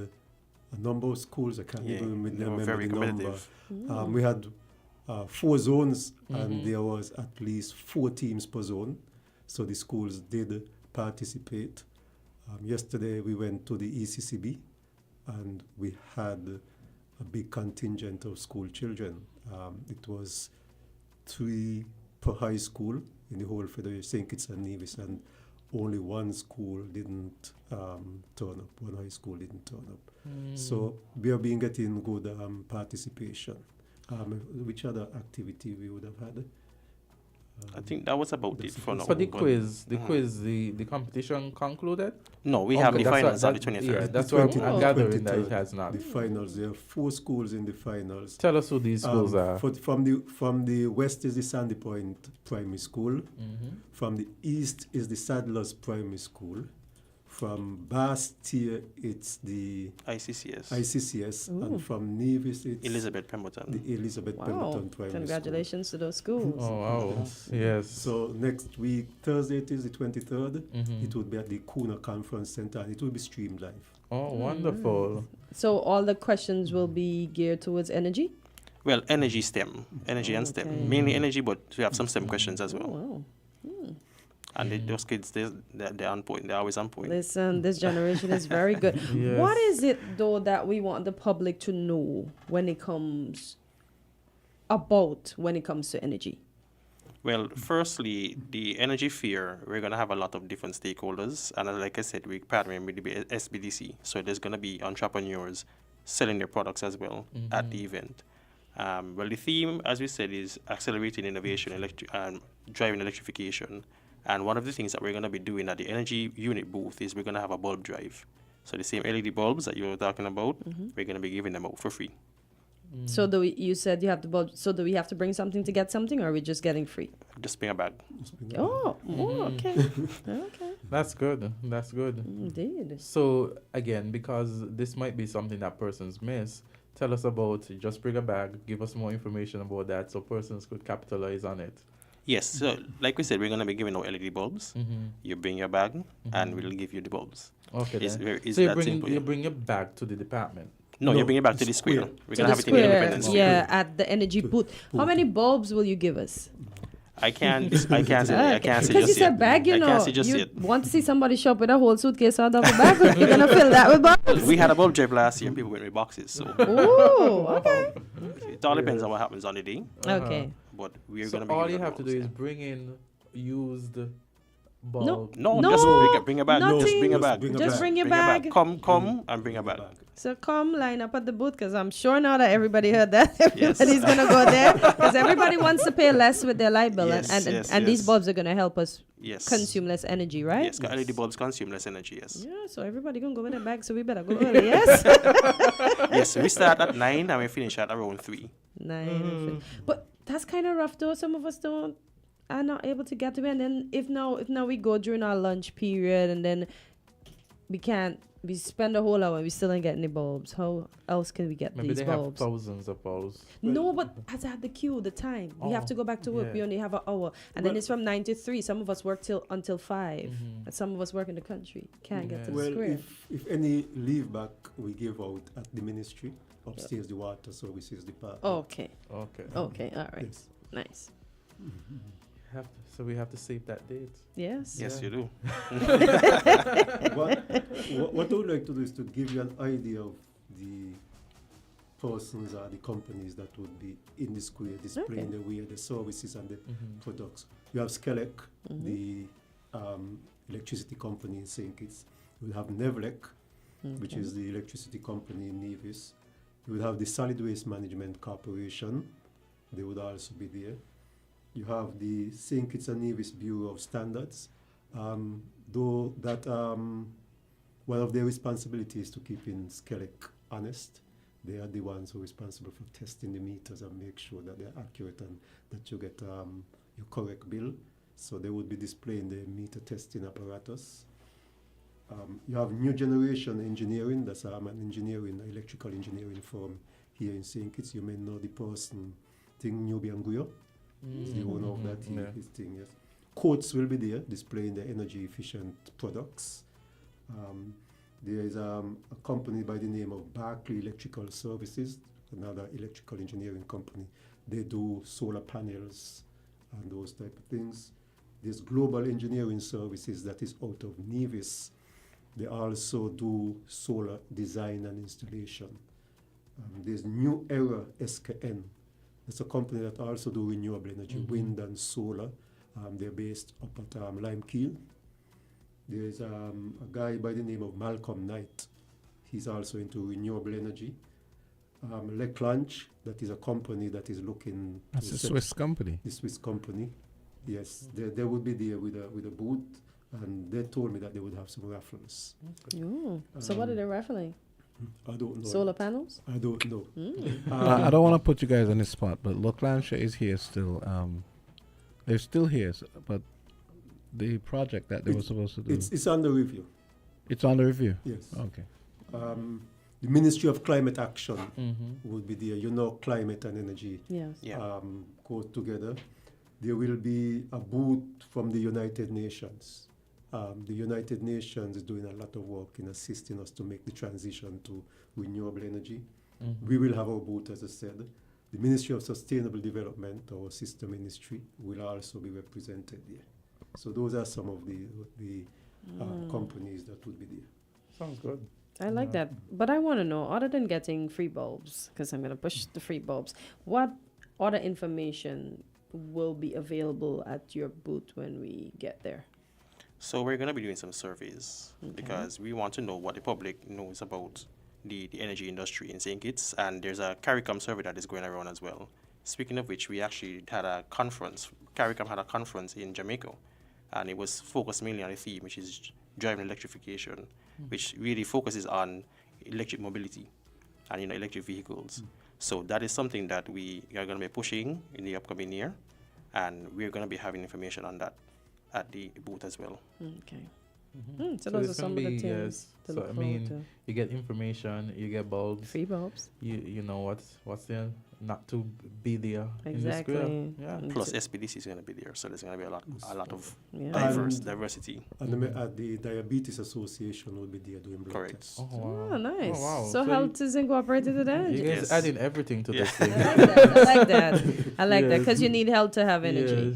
S11: a number of schools. I can't even remember
S10: very
S11: the number.
S10: competitive.
S11: We had 4 zones, and there was at least 4 teams per zone. So the schools did participate. Yesterday we went to the ECCB, and we had a big contingent of school children. It was 3 per high school in the whole Federation, St. Kitts and Nevis, and only 1 school didn't turn up. 1 high school didn't turn up. So we have been getting good participation. Which other activity we would have had?
S10: I think that was about it for now.
S3: For the quiz, the competition concluded?
S10: No, we have the finals on the 23rd.
S3: Yeah, that's what I'm gathering that it has not.
S11: The finals, there are 4 schools in the finals.
S3: Tell us who these schools are.
S11: From the west is the Sandy Point Primary School. From the east is the Sadler's Primary School. From Bastia, it's the ICCS, and from Nevis, it's
S10: Elizabeth Pemberton.
S11: The Elizabeth Pemberton Primary
S2: Congratulations to those schools.
S3: Oh, wow. Yes.
S11: So next week, Thursday, it is the 23rd. It will be at the Kuna Conference Center, and it will be streamed live.
S3: Oh, wonderful.
S2: So all the questions will be geared towards energy?
S10: Well, energy and STEM. Mainly energy, but we have some STEM questions as well.
S2: Oh, wow.
S10: And those kids, they're on point. They're always on point.
S2: Listen, this generation is very good.
S3: Yes.
S2: What is it, though, that we want the public to know when it comes to energy?
S10: Well, firstly, the energy fair, we're going to have a lot of different stakeholders. And like I said, we're partnering with the SBDC. So there's going to be entrepreneurs selling their products as well at the event. Well, the theme, as we said, is accelerating innovation and driving electrification. And one of the things that we're going to be doing at the energy unit booth is we're going to have a bulb drive. So the same LED bulbs that you were talking about, we're going to be giving them out for free.
S2: So you said you have the bulb. So do we have to bring something to get something, or are we just getting free?
S10: Just bring a bag.
S2: Okay. Okay.
S3: That's good. That's good.
S2: Indeed.
S3: So again, because this might be something that persons miss, tell us about Just Bring a Bag. Give us more information about that so persons could capitalize on it.
S10: Yes, so like we said, we're going to be giving out LED bulbs. You bring your bag, and we'll give you the bulbs.
S3: Okay.
S10: It's
S3: So
S10: you
S3: bring your bag to the department.
S10: No, you bring it back to the square. We're going to have it in the Independence Square.
S2: Yeah, at the energy booth. How many bulbs will you give us?
S10: I can't say just yet.
S2: Because you said bag,
S10: I can't say just
S2: you
S10: yet.
S2: want to see somebody shop with a whole suitcase out of a bag, you're going to fill that with bulbs?
S10: We had a bulb drive last year, and people went with boxes. So
S2: Ooh, okay.
S10: it all depends on what happens on the day.
S2: Okay.
S10: But we're
S3: So
S10: going to be
S3: all you have to do is bring in used bulb.
S10: No,
S2: No,
S10: just bring a bag.
S2: nothing.
S10: Just bring a bag.
S2: Just bring your bag.
S10: Come and bring a bag.
S2: So come line up at the booth, because I'm sure now that everybody heard that. Everybody's going to go there, because everybody wants to pay less with their light bill. And these bulbs are going to help us consume less energy, right?
S10: Yes, LED bulbs consume less energy, yes.
S2: Yeah, so everybody going to go with their bag, so we better go early, yes?
S10: Yes, we start at 9 and we finish at around 3.
S2: 9. But that's kind of rough, though. Some of us are not able to get to it. And then if now we go during our lunch period, and then we spend a whole hour and we still don't get any bulbs. How else can we get
S3: Maybe
S2: these
S3: they
S2: bulbs?
S3: have thousands of bulbs.
S2: No, but as at the queue, the time. We have to go back to work.
S3: Yeah.
S2: We only have an hour. And then it's from 9 to 3. Some of us work until 5. And some of us work in the country. Can't get to the
S11: Well,
S2: square.
S11: if any leave back we give out at the ministry, upstairs the water services department.
S2: Okay.
S3: Okay.
S2: Okay, all right.
S11: Yes.
S2: Nice.
S3: So we have to save that date.
S2: Yes.
S10: Yes, you do.
S11: What I would like to do is to give you an idea of the persons or the companies that would be in the square displaying the services and the products. You have Skelec, the electricity company in St. Kitts. You will have Nevlec, which is the electricity company in Nevis. You will have the Solid Waste Management Corporation. They would also be there. You have the St. Kitts and Nevis Bureau of Standards, though that one of their responsibilities is to keep in Skelec honest. They are the ones who are responsible for testing the meters and make sure that they're accurate and that you get your correct bill. So they would be displaying the meter testing apparatus. You have New Generation Engineering, that's an electrical engineering firm here in St. Kitts. You may know the person, Nubi Anguyo. Is the owner of that his thing, yes. Coates will be there displaying the energy efficient products. There is a company by the name of Barclay Electrical Services, another electrical engineering company. They do solar panels and those type of things. There's Global Engineering Services that is out of Nevis. They also do solar design and installation. There's New Era SKN. It's a company that also do renewable energy, wind and solar. They're based up at Limekeel. There's a guy by the name of Malcolm Knight. He's also into renewable energy. Leclanche, that is a company that is looking.
S1: That's a Swiss company.
S11: The Swiss company, yes. They would be there with a booth, and they told me that they would have some raffles.
S2: Ooh. So what are they raffling?
S11: I don't know.
S2: Solar panels?
S11: I don't know.
S1: I don't want to put you guys on the spot, but Leclanche is here still. They're still here, but the project that they were supposed to do.
S11: It's under review.
S1: It's under review?
S11: Yes.
S1: Okay.
S11: The Ministry of Climate Action would be there. You know, climate and energy go together. There will be a booth from the United Nations. The United Nations is doing a lot of work in assisting us to make the transition to renewable energy. We will have our booth, as I said. The Ministry of Sustainable Development, our sister ministry, will also be represented there. So those are some of the companies that would be there.
S3: Sounds good.
S2: I like that. But I want to know, other than getting free bulbs, because I'm going to push the free bulbs, what other information will be available at your booth when we get there?
S10: So we're going to be doing some surveys because we want to know what the public knows about the energy industry in St. Kitts, and there's a CARICOM survey that is going around as well. Speaking of which, we actually had a conference. CARICOM had a conference in Jamaica, and it was focused mainly on a theme, which is driving electrification, which really focuses on electric mobility and electric vehicles. So that is something that we are going to be pushing in the upcoming year, and we're going to be having information on that at the booth as well.
S2: Okay. So those are some of the things to look forward to.
S3: You get information, you get bulbs.
S2: Free bulbs.
S3: You know what's there not to be there in the square.
S2: Exactly.
S3: Yeah.
S10: Plus SPDC is going to be there, so there's going to be a lot of diversity.
S11: And the Diabetes Association will be there doing blood
S10: Correct.
S11: tests.
S2: Oh, nice.
S3: Oh, wow.
S2: So health is incorporated to that?
S3: You guys adding everything to this thing.
S2: I like that. I like that because you need health to have energy.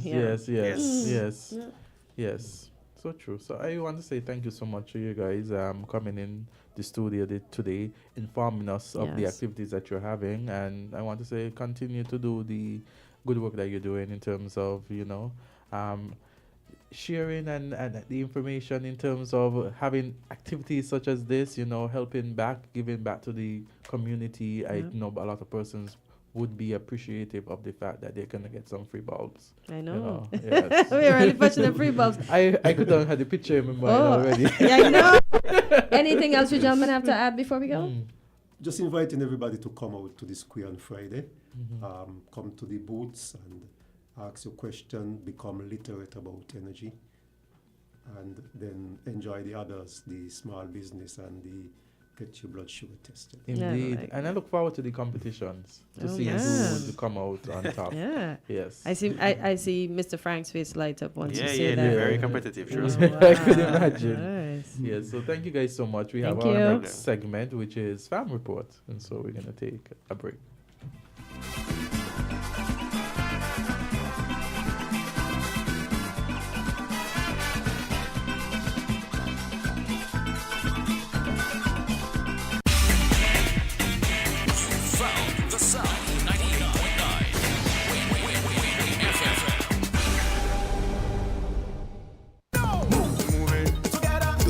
S3: Yes. So true. So I want to say thank you so much to you guys coming in the studio today, informing us of the activities that you're having, and I want to say continue to do the good work that you're doing in terms of sharing and the information in terms of having activities such as this, helping back, giving back to the community. I know a lot of persons would be appreciative of the fact that they're gonna get some free bulbs.
S2: I know.
S3: Yes.
S2: We're already pushing the free bulbs.
S3: I could have had the picture in my mind already.
S2: Yeah, I know. Anything else you gentlemen have to add before we go?
S11: Just inviting everybody to come out to the square on Friday. Come to the booths and ask your question, become literate about energy, and then enjoy the others, the small business and the get your blood sugar tested.
S3: Indeed. And I look forward to the competitions to see who would come out on top.
S2: Yeah.
S3: Yes.
S2: I see Mr. Frank's face light up once you say that.
S10: They're very competitive.
S2: Wow.
S3: I could imagine.
S2: Nice.
S3: Yes. So thank you guys so much. We have our next segment, which is Farm Report. And so we're going to take a break.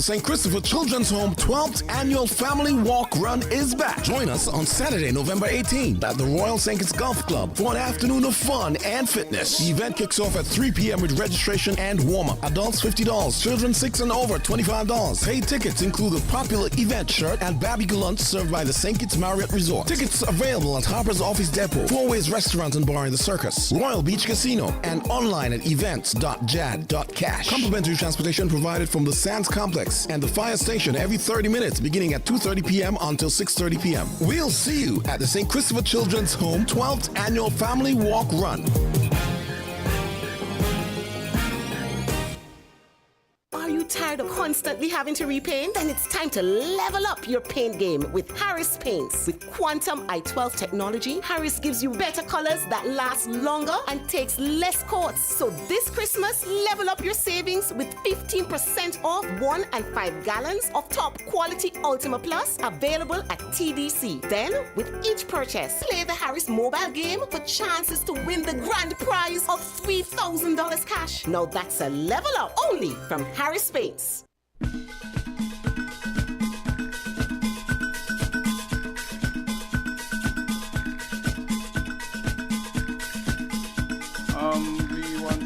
S12: St. Christopher Children's Home 12th Annual Family Walk Run is back. Join us on Saturday, November 18th at the Royal St. Kitts Golf Club for an afternoon of fun and fitness. The event kicks off at 3 p.m. with registration and warm-up. Adults $50, children 6 and over $25. Paid tickets include a popular event shirt and barbecue lunch served by the St. Kitts Marriott Resort. Tickets available at Harper's Office Depot, Four Ways Restaurant and Bar in the Circus, Royal Beach Casino, and online at events.jad.cash. Complimentary transportation provided from the Sands Complex and the fire station every 30 minutes beginning at 2:30 p.m. until 6:30 p.m. We'll see you at the St. Christopher Children's Home 12th Annual Family Walk Run.
S13: Are you tired of constantly having to repaint? Then it's time to level up your paint game with Harris Paints. With Quantum I-12 technology, Harris gives you better colors that last longer and takes less coats. So this Christmas, level up your savings with 15% off 1 and 5 gallons of top quality Ultima Plus available at TDC. Then, with each purchase, play the Harris mobile game for chances to win the grand prize of $3,000 cash. Now that's a level up only from Harris Paints.
S4: We want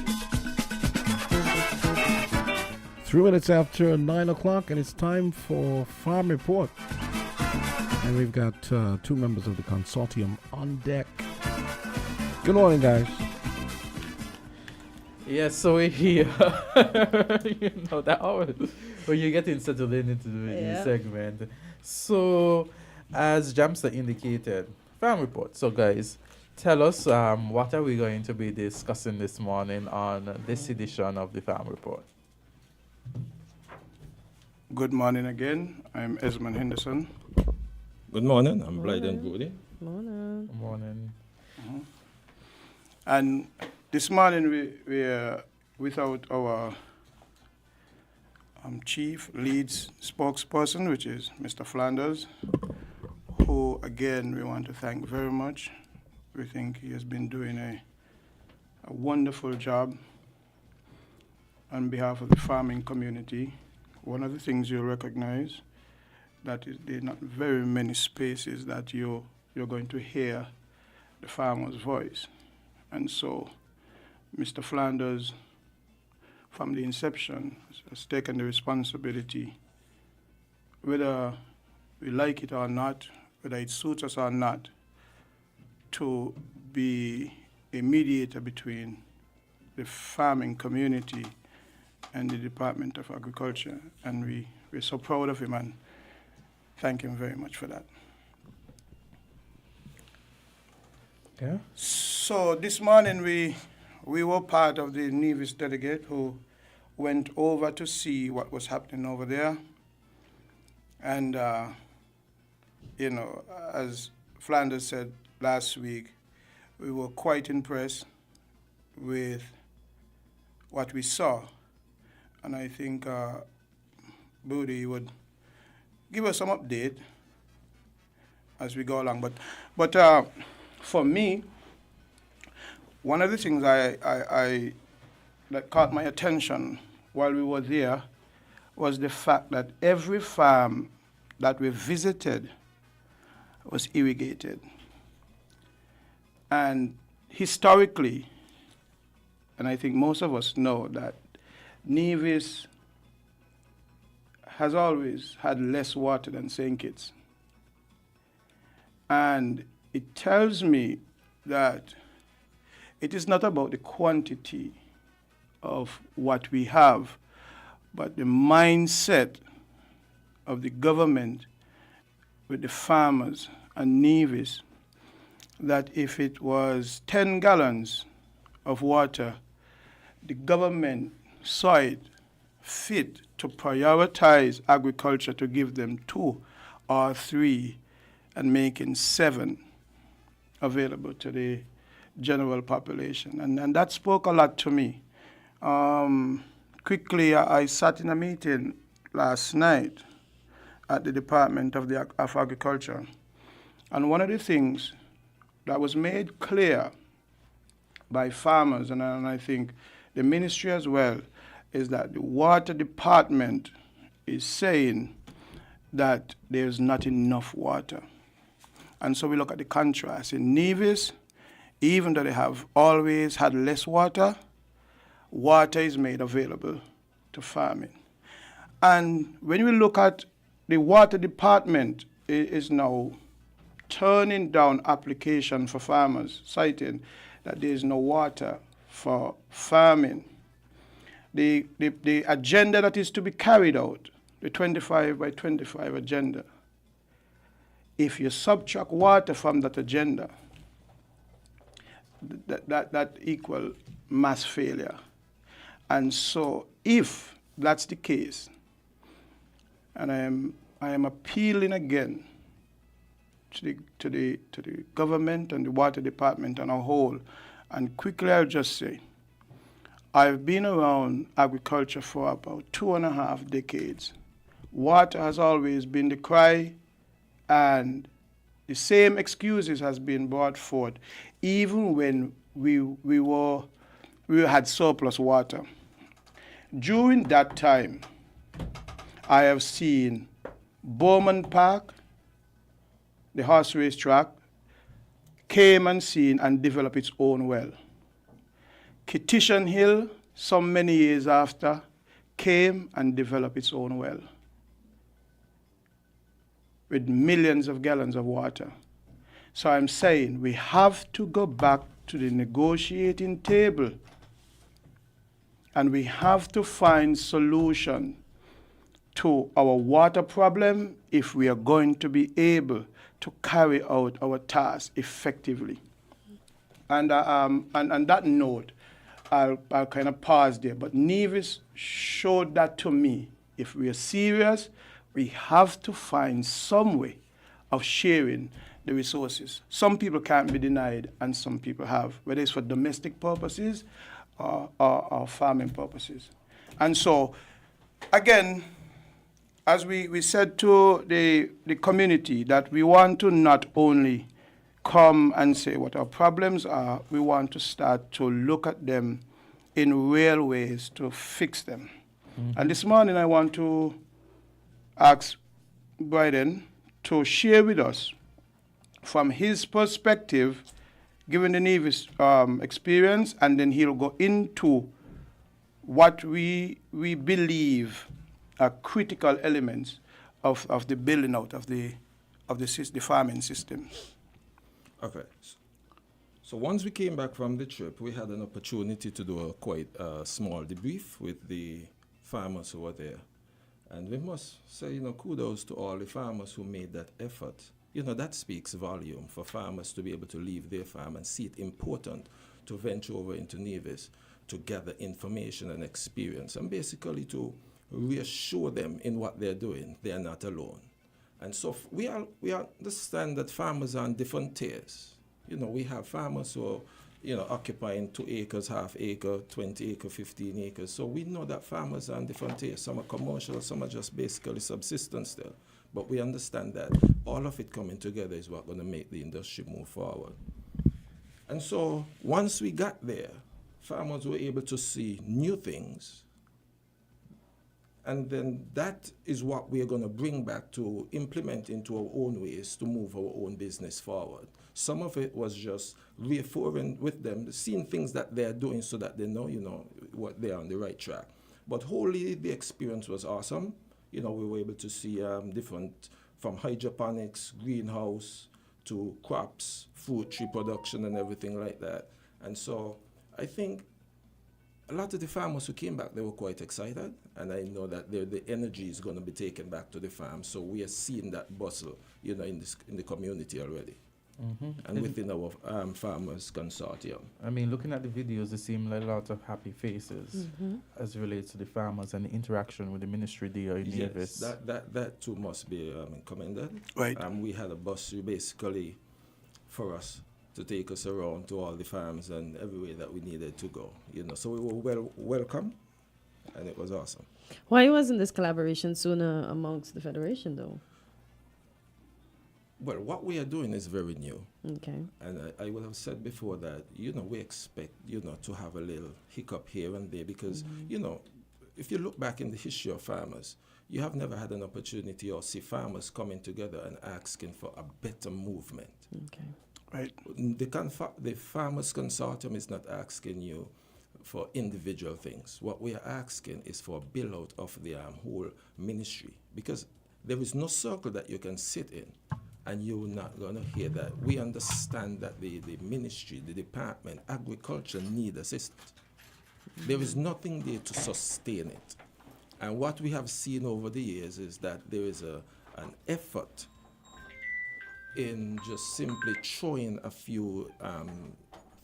S1: 3 minutes after 9 o'clock, and it's time for Farm Report. And we've got 2 members of the consortium on deck. Good morning, guys.
S3: Yes, so we're here. That always when you're getting settled into the segment. So, as Jamster indicated, Farm Report. So, guys, tell us what are we going to be discussing this morning on this edition of the Farm Report?
S14: Good morning again. I'm Esmond Henderson.
S15: Good morning. I'm Blyden Goody.
S2: Morning.
S3: Good morning.
S14: And this morning we are without our chief leads spokesperson, which is Mr. Flanders, who, again, we want to thank very much. We think he has been doing a wonderful job on behalf of the farming community. One of the things you'll recognize that there are not very many spaces that you're going to hear the farmer's voice. And so Mr. Flanders, from the inception, has taken the responsibility, whether we like it or not, whether it suits us or not, to be a mediator between the farming community and the Department of Agriculture. And we're so proud of him and thank him very much for that.
S1: Yeah.
S14: So this morning we were part of the Nevis delegate who went over to see what was happening over there. And, as Flanders said last week, we were quite impressed with what we saw. And I think Booty would give us some update as we go along. But for me, one of the things that caught my attention while we were there was the fact that every farm that we visited was irrigated. And historically, and I think most of us know that Nevis has always had less water than St. Kitts. And it tells me that it is not about the quantity of what we have, but the mindset of the government with the farmers and Nevis, that if it was 10 gallons of water, the government saw it fit to prioritize agriculture to give them 2 or 3 and making 7 available to the general population. And that spoke a lot to me. Quickly, I sat in a meeting last night at the Department of Agriculture. And one of the things that was made clear by farmers, and I think the ministry as well, is that the water department is saying that there's not enough water. And so we look at the contrast. In Nevis, even though they have always had less water, water is made available to farming. And when we look at the water department, it is now turning down application for farmers, citing that there is no water for farming. The agenda that is to be carried out, the 25 by 25 agenda, if you subtract water from that agenda, that equal mass failure. And so if that's the case, and I am appealing again to the government and the water department on a whole, and quickly I'll just say, I've been around agriculture for about 2.5 decades. Water has always been the cry, and the same excuses has been brought forth, even when we had surplus water. During that time, I have seen Bowman Park, the horse race track, came and seen and developed its own well. Kittishan Hill, some many years after, came and developed its own well with millions of gallons of water. So I'm saying we have to go back to the negotiating table and we have to find solution to our water problem if we are going to be able to carry out our task effectively. And on that note, I'll kind of pause there. But Nevis showed that to me. If we are serious, we have to find some way of sharing the resources. Some people can't be denied, and some people have, whether it's for domestic purposes or farming purposes. And so again, as we said to the community, that we want to not only come and say what our problems are, we want to start to look at them in real ways to fix them. And this morning I want to ask Biden to share with us from his perspective, given the Navy's experience, and then he'll go into what we believe are critical elements of the building out of the farming system.
S15: Okay. So once we came back from the trip, we had an opportunity to do a quite small debrief with the farmers who were there. And we must say, kudos to all the farmers who made that effort. That speaks volume for farmers to be able to leave their farm and see it important to venture over into Nevis to gather information and experience and basically to reassure them in what they're doing. They are not alone. And so we understand that farmers are on different tiers. We have farmers who are, occupying 2 acres, half acre, 20 acre, 15 acres. So we know that farmers are on different tiers. Some are commercial, some are just basically subsistence still. But we understand that all of it coming together is what's going to make the industry move forward. And so once we got there, farmers were able to see new things. And then that is what we're going to bring back to implement into our own ways to move our own business forward. Some of it was just reaffirming with them, seeing things that they're doing so that they know, what they're on the right track. But wholly, the experience was awesome. We were able to see different, from hydroponics, greenhouse, to crops, fruit tree production and everything like that. And so I think a lot of the farmers who came back, they were quite excited. And I know that the energy is going to be taken back to the farm. So we are seeing that bustle, in the community already. And within our farmers consortium.
S3: I mean, looking at the videos, there seem like a lot of happy faces as it relates to the farmers and the interaction with the ministry there in Nevis.
S15: Yes, that too must be commended.
S14: Right.
S15: We had a bus basically for us to take us around to all the farms and everywhere that we needed to go. So we were welcome, and it was awesome.
S2: Why wasn't this collaboration sooner amongst the Federation, though?
S15: Well, what we are doing is very new.
S2: Okay.
S15: And I would have said before that, we expect, to have a little hiccup here and there because, if you look back in the history of farmers, you have never had an opportunity or see farmers coming together and asking for a better movement.
S2: Okay.
S14: Right.
S15: The Farmers Consortium is not asking you for individual things. What we are asking is for a build out of the whole ministry because there is no circle that you can sit in and you're not going to hear that. We understand that the ministry, the department, agriculture need assistance. There is nothing there to sustain it. And what we have seen over the years is that there is an effort in just simply throwing a few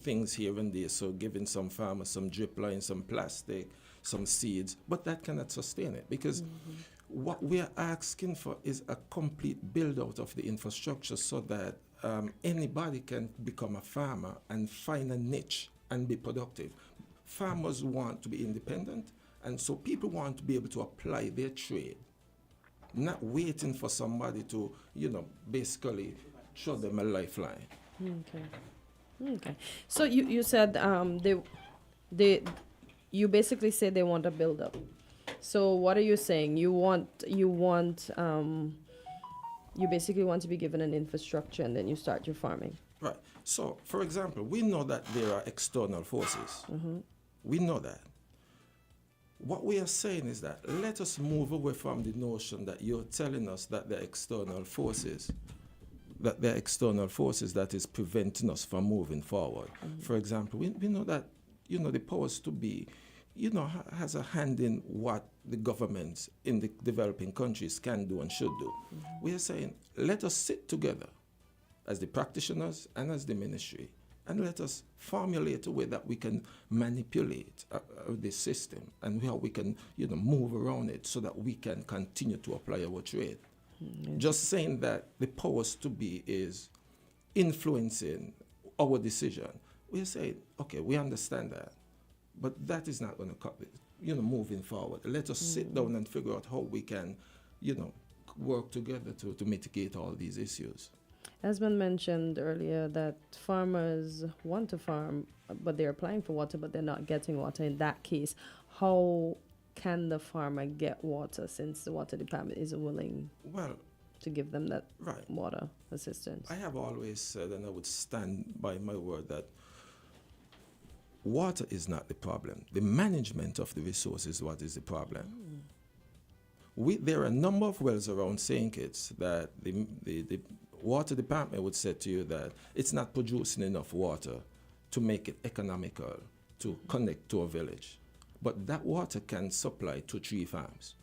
S15: things here and there. So giving some farmers some drip lines, some plastic, some seeds, but that cannot sustain it because what we are asking for is a complete build out of the infrastructure so that anybody can become a farmer and find a niche and be productive. Farmers want to be independent, and so people want to be able to apply their trade, not waiting for somebody to, basically show them a lifeline.
S2: Okay. So you said you basically say they want a build up. So what are you saying? You basically want to be given an infrastructure and then you start your farming.
S15: Right. So, for example, we know that there are external forces. We know that. What we are saying is that let us move away from the notion that you're telling us that there are external forces, that is preventing us from moving forward. For example, we know that, the powers to be, has a hand in what the governments in the developing countries can do and should do. We are saying, let us sit together as the practitioners and as the ministry, and let us formulate a way that we can manipulate this system and how we can, move around it so that we can continue to apply our trade. Just saying that the powers to be is influencing our decision. We are saying, okay, we understand that. But that is not going to cut it. moving forward. Let us sit down and figure out how we can, work together to mitigate all these issues.
S2: As been mentioned earlier, that farmers want to farm, but they're applying for water, but they're not getting water. In that case, how can the farmer get water since the water department isn't willing to give them that water assistance?
S15: I have always said, and I would stand by my word, that water is not the problem. The management of the resource is what is the problem. There are a number of wells around St. Kitts that the water department would say to you that it's not producing enough water to make it economical to connect to a village. But that water can supply 2-3 farms.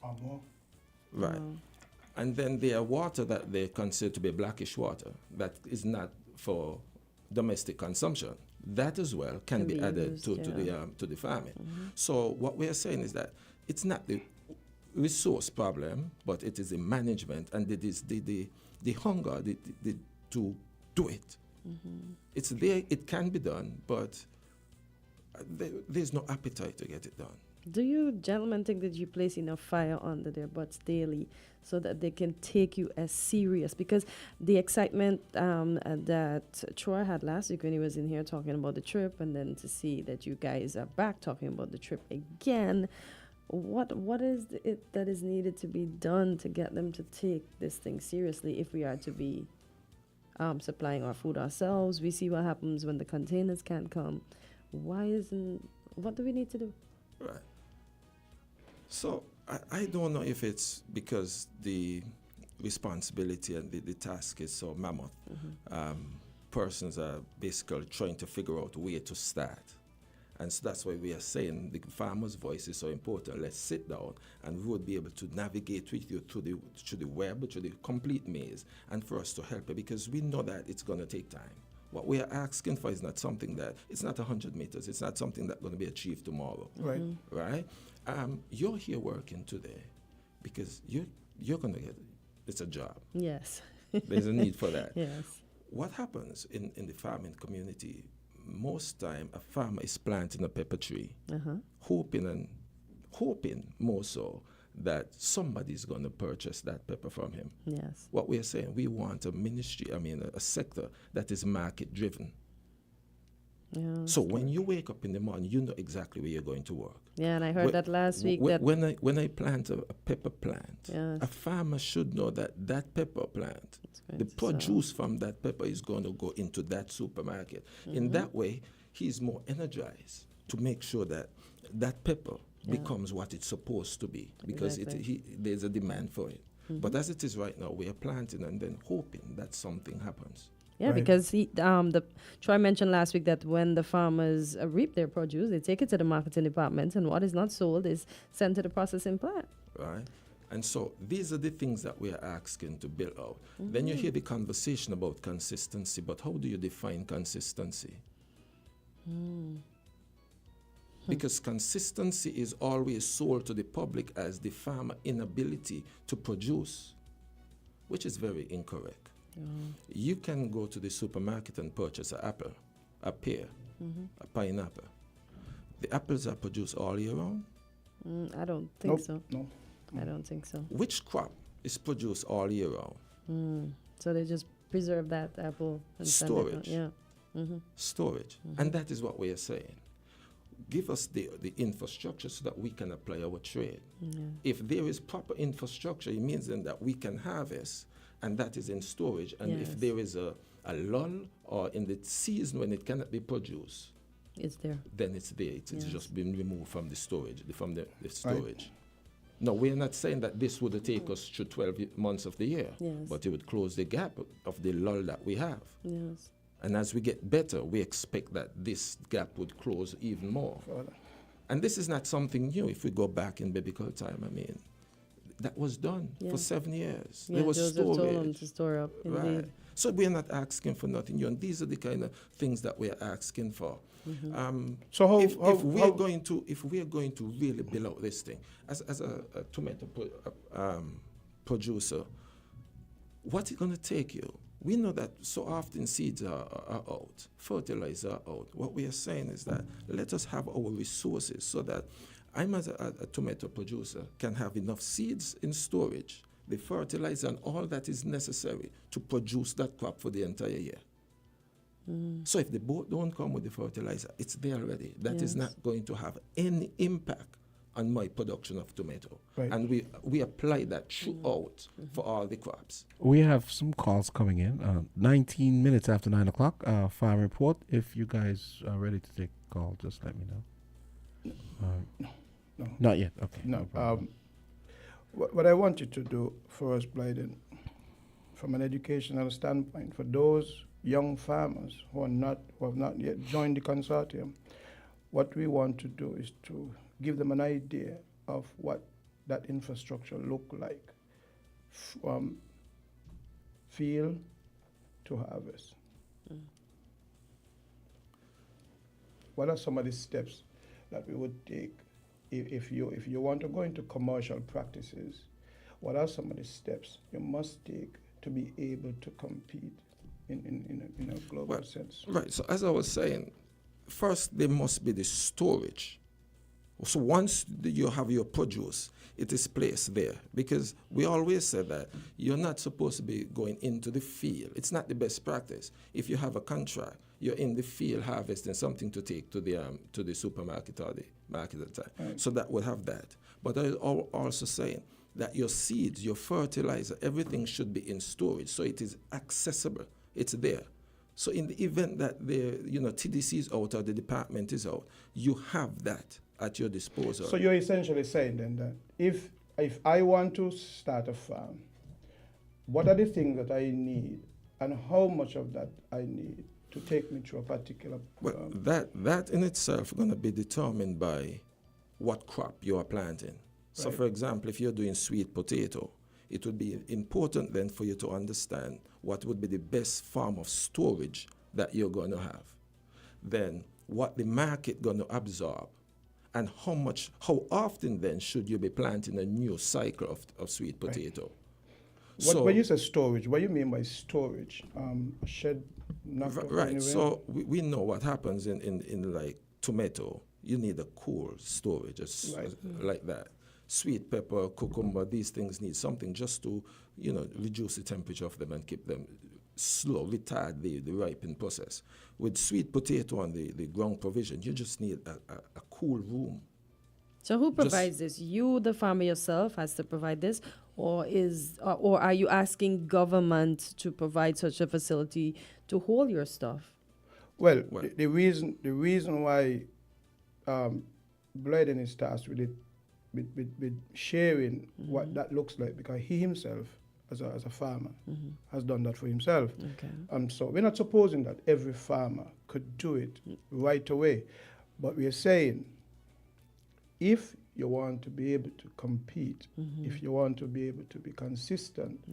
S14: Or more.
S15: Right. And then there are water that they consider to be blackish water that is not for domestic consumption. That as well can be added
S2: used,
S15: to the farming. So what we are saying is that it's not the resource problem, but it is the management, and it is the hunger to do it. It's there, it can be done, but there's no appetite to get it done.
S2: Do you gentlemen think that you place enough fire under their butts daily so that they can take you as serious? Because the excitement that Troy had last week when he was in here talking about the trip, and then to see that you guys are back talking about the trip again, what is it that is needed to be done to get them to take this thing seriously if we are to be supplying our food ourselves? We see what happens when the containers can't come. What do we need to do?
S15: Right. So I don't know if it's because the responsibility and the task is so mammoth. Persons are basically trying to figure out where to start. And so that's why we are saying the farmer's voice is so important. Let's sit down and we would be able to navigate with you through the web, through the complete maze, and for us to help you, because we know that it's going to take time. What we are asking for is not something that, it's not 100 meters, it's not something that's going to be achieved tomorrow.
S14: Right.
S15: Right? You're here working today because you're going to get, it's a job.
S2: Yes.
S15: There's a need for that.
S2: Yes.
S15: What happens in the farming community, most time a farmer is planting a pepper tree, hoping more so that somebody's going to purchase that pepper from him.
S2: Yes.
S15: What we're saying, we want a ministry, a sector that is market driven.
S2: Yeah.
S15: So when you wake up in the morning, you know exactly where you're going to work.
S2: Yeah, and I heard that last week.
S15: When I plant a pepper plant,
S2: yes,
S15: a farmer should know that that pepper plant, the produce from that pepper is going to go into that supermarket. In that way, he's more energized to make sure that that pepper becomes what it's supposed to be, because there's a demand for it. But as it is right now, we are planting and then hoping that something happens.
S2: Yeah, because Troy mentioned last week that when the farmers reap their produce, they take it to the marketing department, and what is not sold is sent to the processing plant.
S15: Right. And so these are the things that we are asking to build out. Then you hear the conversation about consistency, but how do you define consistency? Because consistency is always sold to the public as the farmer inability to produce, which is very incorrect. You can go to the supermarket and purchase an apple, a pear, a pineapple. The apples are produced all year round?
S2: I don't think so. No. I don't think so.
S15: Which crop is produced all year round?
S2: So they just preserve that apple and
S15: storage.
S2: Send it
S15: Storage. And that is what we are saying. Give us the infrastructure so that we can apply our trade. If there is proper infrastructure, it means then that we can harvest, and that is in storage. And if there is a lull or in the season when it cannot be produced,
S2: it's there.
S15: Then it's there. It's just been removed from the storage. No, we're not saying that this would take us through 12 months of the year, but it would close the gap of the lull that we have.
S2: Yes.
S15: And as we get better, we expect that this gap would close even more. And this is not something new. If we go back in biblical time, that was done for 7 years. There was
S2: Joseph
S15: storage.
S2: told them to store up, indeed.
S15: Right. So we're not asking for nothing new, and these are the kind of things that we're asking for.
S14: So
S15: if we're going to really build out this thing, as a tomato producer, what's it going to take you? We know that so often seeds are out, fertilizer are out. What we are saying is that let us have our resources so that I'm as a tomato producer can have enough seeds in storage, the fertilizer and all that is necessary to produce that crop for the entire year. So if the boat don't come with the fertilizer, it's there already. That is not going to have any impact on my production of tomato.
S14: Right.
S15: And we apply that throughout for all the crops.
S1: We have some calls coming in. 19 minutes after 9 o'clock. Farm report. If you guys are ready to take a call, just let me know.
S14: No.
S1: Not yet. Okay.
S14: No.
S1: problem.
S14: What I want you to do for us, Blyden, from an educational standpoint, for those young farmers who have not yet joined the consortium, what we want to do is to give them an idea of what that infrastructure look like from field to harvest. What are some of the steps that we would take if you want to go into commercial practices? What are some of the steps you must take to be able to compete in a global sense?
S15: Right. So as I was saying, first there must be the storage. So once you have your produce, it is placed there, because we always say that you're not supposed to be going into the field. It's not the best practice. If you have a contract, you're in the field harvesting something to take to the supermarket or the market at the time.
S14: Right.
S15: So that would have that. But I also saying that your seeds, your fertilizer, everything should be in storage, so it is accessible. It's there. So in the event that the TDC is out or the department is out, you have that at your disposal.
S14: So you're essentially saying then that if I want to start a farm, what are the things that I need and how much of that I need to take me through a particular
S15: Well, that in itself going to be determined by what crop you are planting. So
S14: Right.
S15: for example, if you're doing sweet potato, it would be important then for you to understand what would be the best form of storage that you're going to have. Then what the market going to absorb, and how often then should you be planting a new cycle of sweet potato.
S14: When you say storage, what do you mean by storage? A shed knocked off
S15: Right,
S14: anywhere?
S15: so we know what happens in like tomato. You need a cool storage, like that. Sweet pepper, cucumber, these things need something just to, reduce the temperature of them and keep them slow, retard the ripening process. With sweet potato and the ground provision, you just need a cool room.
S2: So who provides this? You, the farmer yourself, has to provide this, or are you asking government to provide such a facility to hold your stuff?
S14: Well, the reason why Blyden is tasked with sharing what that looks like, because he himself, as a farmer, has done that for himself.
S2: Okay.
S14: So we're not supposing that every farmer could do it right away, but we are saying if you want to be able to compete, if you want to be able to be consistent,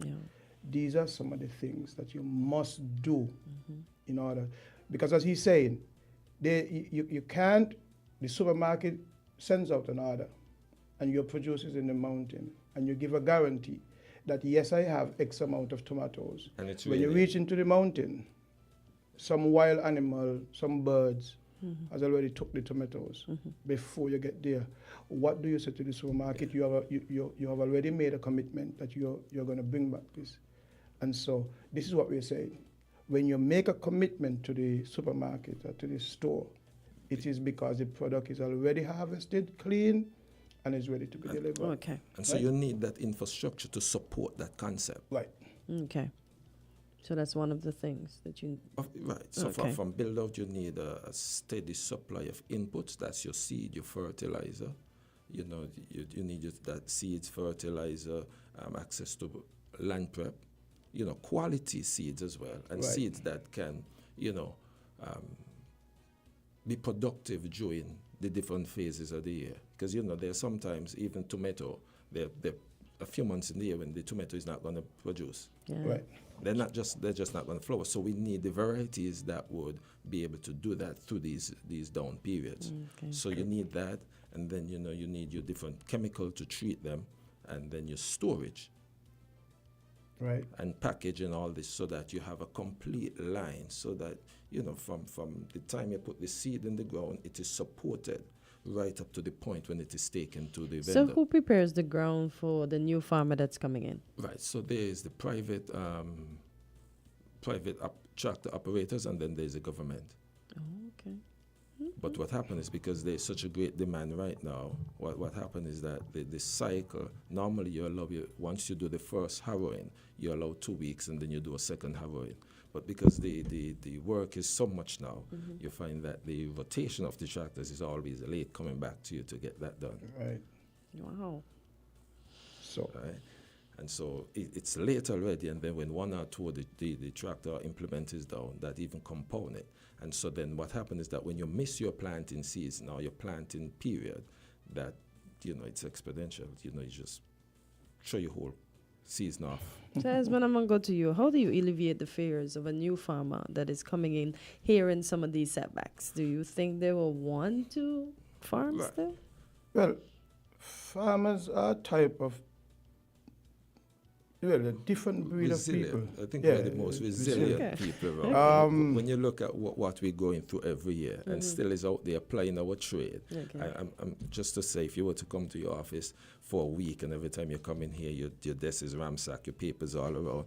S14: these are some of the things that you must do in order, because as he's saying, you can't, the supermarket sends out an order and your produce is in the mountain and you give a guarantee that yes, I have X amount of tomatoes.
S15: And it's
S14: when you reach into the mountain, some wild animal, some birds has already took the tomatoes before you get there. What do you say to the supermarket? You have already made a commitment that you're going to bring back this. And so this is what we're saying. When you make a commitment to the supermarket or to the store, it is because the product is already harvested, clean, and is ready to be delivered.
S2: Okay.
S15: And so you need that infrastructure to support that concept.
S14: Right.
S2: Okay. So that's one of the things that you...
S15: Right. So
S2: Okay.
S15: from build out, you need a steady supply of inputs. That's your seed, your fertilizer. You need that seeds, fertilizer, access to land prep. Quality seeds as well, and
S14: Right.
S15: seeds that can, be productive during the different phases of the year. Because there's sometimes even tomato, they're a few months in the year when the tomato is not going to produce.
S2: Yeah.
S14: Right.
S15: They're just not going to flower. So we need the varieties that would be able to do that through these down periods.
S2: Okay.
S15: So you need that, and then you need your different chemical to treat them, and then your storage.
S14: Right.
S15: And packaging all this so that you have a complete line, so that from the time you put the seed in the ground, it is supported right up to the point when it is taken to the
S2: So
S15: vendor.
S2: who prepares the ground for the new farmer that's coming in?
S15: Right. So there is the private tractor operators, and then there's the government.
S2: Oh, okay.
S15: But what happened is, because there's such a great demand right now, what happened is that the cycle, normally once you do the first harrowing, you allow 2 weeks and then you do a second harrowing. But because the work is so much now, you find that the rotation of the tractors is always late coming back to you to get that done.
S14: Right.
S2: Wow.
S14: So.
S15: Right. And so it's late already, and then when 1 or 2 of the tractor implement is down, that even compound it. And so then what happens is that when you miss your planting season or your planting period, that, it's exponential. You just throw your whole season off.
S2: So, Esmond, I'm going to go to you. How do you alleviate the fears of a new farmer that is coming in, hearing some of these setbacks? Do you think they will want to farm still?
S14: Well, farmers are a type of a different breed
S15: resilient.
S14: of people.
S15: I think we're the most resilient people around. When you look at what we're going through every year, and still is out there plying our trade.
S2: Okay.
S15: I'm just to say, if you were to come to your office for a week, and every time you come in here, your desk is ransacked, your papers all around,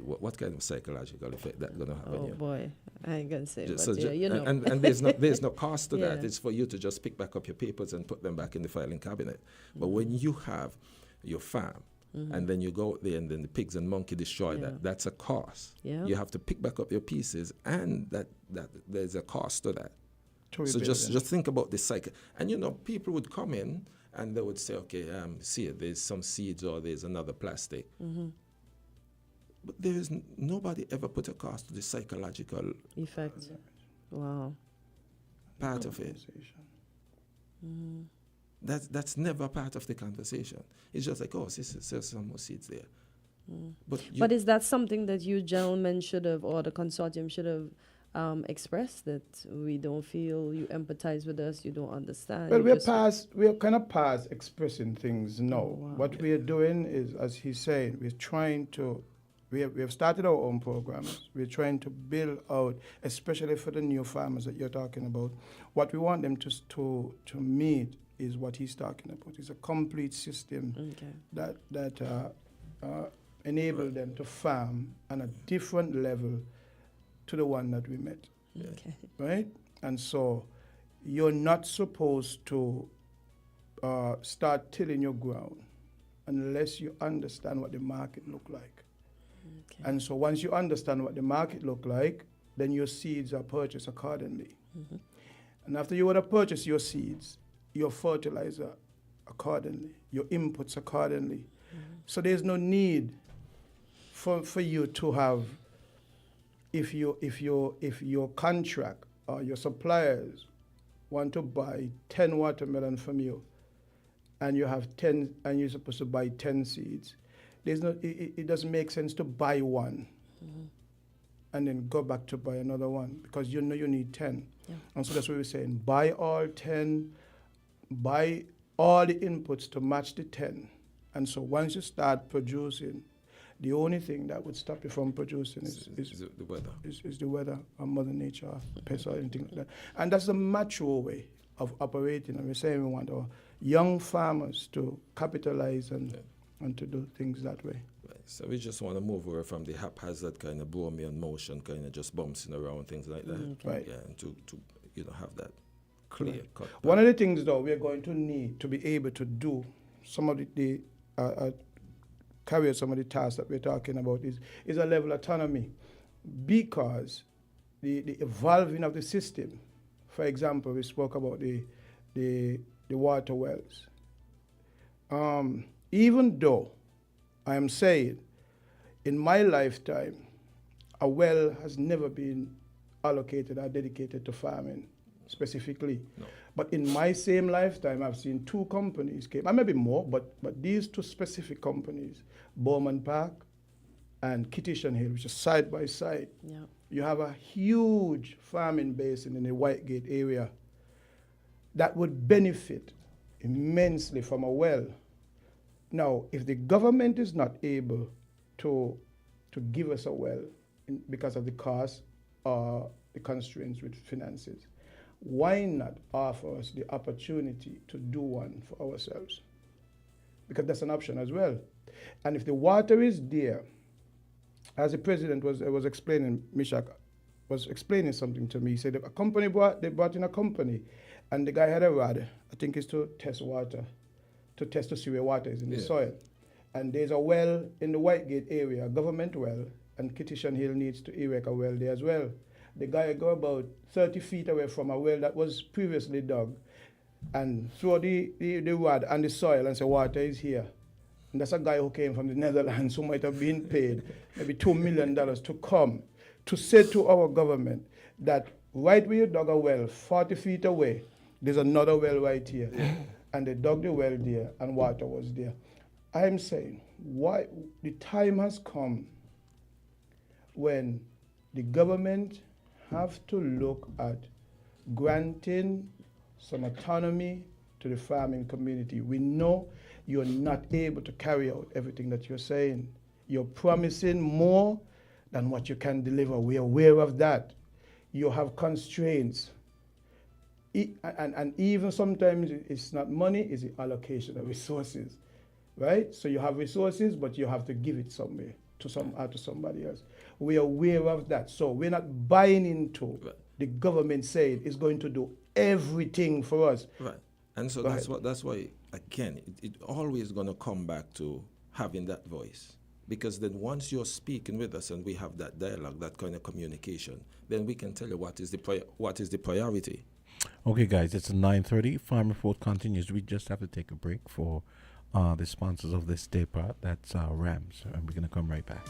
S15: what kind of psychological effect that's going to have on you?
S2: Oh, boy. I ain't going to say it,
S15: So
S2: but yeah,
S15: And there's no cost to that. It's for you to just pick back up your papers and put them back in the filing cabinet. But when you have your farm, and then you go out there and then the pigs and monkey destroy that. That's a cost.
S2: Yeah.
S15: You have to pick back up your pieces, and that there's a cost to that. So just think about the cycle. And people would come in and they would say, okay, see, there's some seeds or there's another plastic. But there is nobody ever put a cost to the psychological
S2: effect. Wow.
S15: Part of it. That's never part of the conversation. It's just like, there's some more seeds there.
S2: But is that something that you gentlemen should have, or the consortium should have expressed, that we don't feel you empathize with us, you don't understand?
S14: Well, we're kind of past expressing things now. What we are doing is, as he's saying, we're trying to, we have started our own programs. We're trying to build out, especially for the new farmers that you're talking about. What we want them to meet is what he's talking about. It's a complete system that enable them to farm on a different level to the one that we met. Right? And so you're not supposed to start tilling your ground unless you understand what the market look like. And so once you understand what the market look like, then your seeds are purchased accordingly. And after you would have purchased your seeds, your fertilizer accordingly, your inputs accordingly. So there's no need for you to have, if your contract or your suppliers want to buy 10 watermelon from you, and you have 10, and you're supposed to buy 10 seeds, it doesn't make sense to buy one and then go back to buy another one, because you know you need 10. And so that's what we're saying. Buy all 10, buy all the inputs to match the 10. And so once you start producing, the only thing that would stop you from producing is
S15: the weather.
S14: Is the weather or Mother Nature or pests or anything like that. And that's the mature way of operating. And we're saying we want our young farmers to capitalize and to do things that way.
S15: Right. So we just want to move away from the haphazard kind of Bromian motion, kind of just bouncing around, things like that.
S14: Right.
S15: Yeah, and to have that clear cut.
S14: One of the things, though, we're going to need to be able to do some of the carry out some of the tasks that we're talking about is a level of autonomy, because the evolving of the system. For example, we spoke about the water wells. Even though I am saying in my lifetime, a well has never been allocated or dedicated to farming specifically.
S15: No.
S14: But in my same lifetime, I've seen 2 companies came, and maybe more, but these 2 specific companies, Bowman Park and Kitishan Hill, which is side by side.
S2: Yeah.
S14: You have a huge farming basin in the Whitegate area that would benefit immensely from a well. Now, if the government is not able to give us a well because of the cost or the constraints with finances, why not offer us the opportunity to do one for ourselves? Because that's an option as well. And if the water is there, as the president was explaining, Mishak was explaining something to me. He said they brought in a company, and the guy had a rod. I think it's to test water, to see where water is in the soil. And there's a well in the Whitegate area, a government well, and Kitishan Hill needs to erect a well there as well. The guy go about 30 feet away from a well that was previously dug, and throw the rod and the soil and say water is here. And that's a guy who came from the Netherlands who might have been paid maybe $2 million to come to say to our government that right where you dug a well 40 feet away, there's another well right here. And they dug the well there and water was there. I'm saying why the time has come when the government have to look at granting some autonomy to the farming community. We know you're not able to carry out everything that you're saying. You're promising more than what you can deliver. We're aware of that. You have constraints. And even sometimes it's not money, it's the allocation of resources, right? So you have resources, but you have to give it somewhere to somebody else. We are aware of that. So we're not buying into the government saying it's going to do everything for us.
S15: Right. And so that's why, again, it always going to come back to having that voice. Because then once you're speaking with us and we have that dialogue, that kind of communication, then we can tell you what is the priority.
S1: Okay, guys, it's 9:30. Farm Report continues. We just have to take a break for the sponsors of this day part. That's Rams. And we're going to come right back.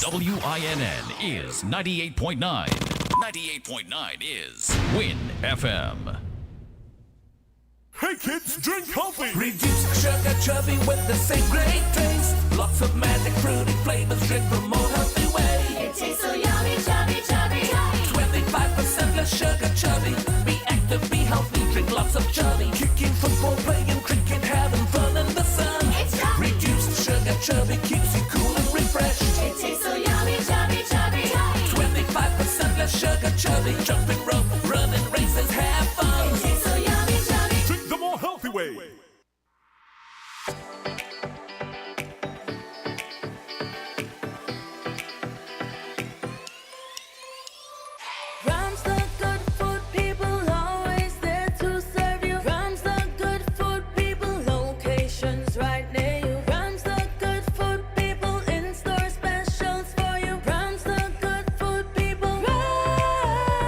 S7: WINN is 98.9. 98.9 is Win FM.
S8: Hey kids, drink healthy.
S16: Reduce sugar chubby with the same great taste. Lots of magic fruity flavors, drink the more healthy way.
S17: It tastes so yummy, chubby, chubby.
S16: 25% less sugar chubby. Be active, be healthy, drink lots of chubby. Kicking football, playing cricket, having fun in the sun.
S17: It's chubby.
S16: Reduced sugar chubby keeps you cool and refreshed.
S17: It tastes so yummy, chubby, chubby.
S16: 25% less sugar chubby. Jumping rope, running races, have fun.
S17: It tastes so yummy, chubby.
S8: Drink the more healthy way.
S17: Rams the good food people, always there to serve you. Rams the good food people, locations right near you. Rams the good food people, in-store specials for you. Rams the good food people. Rams.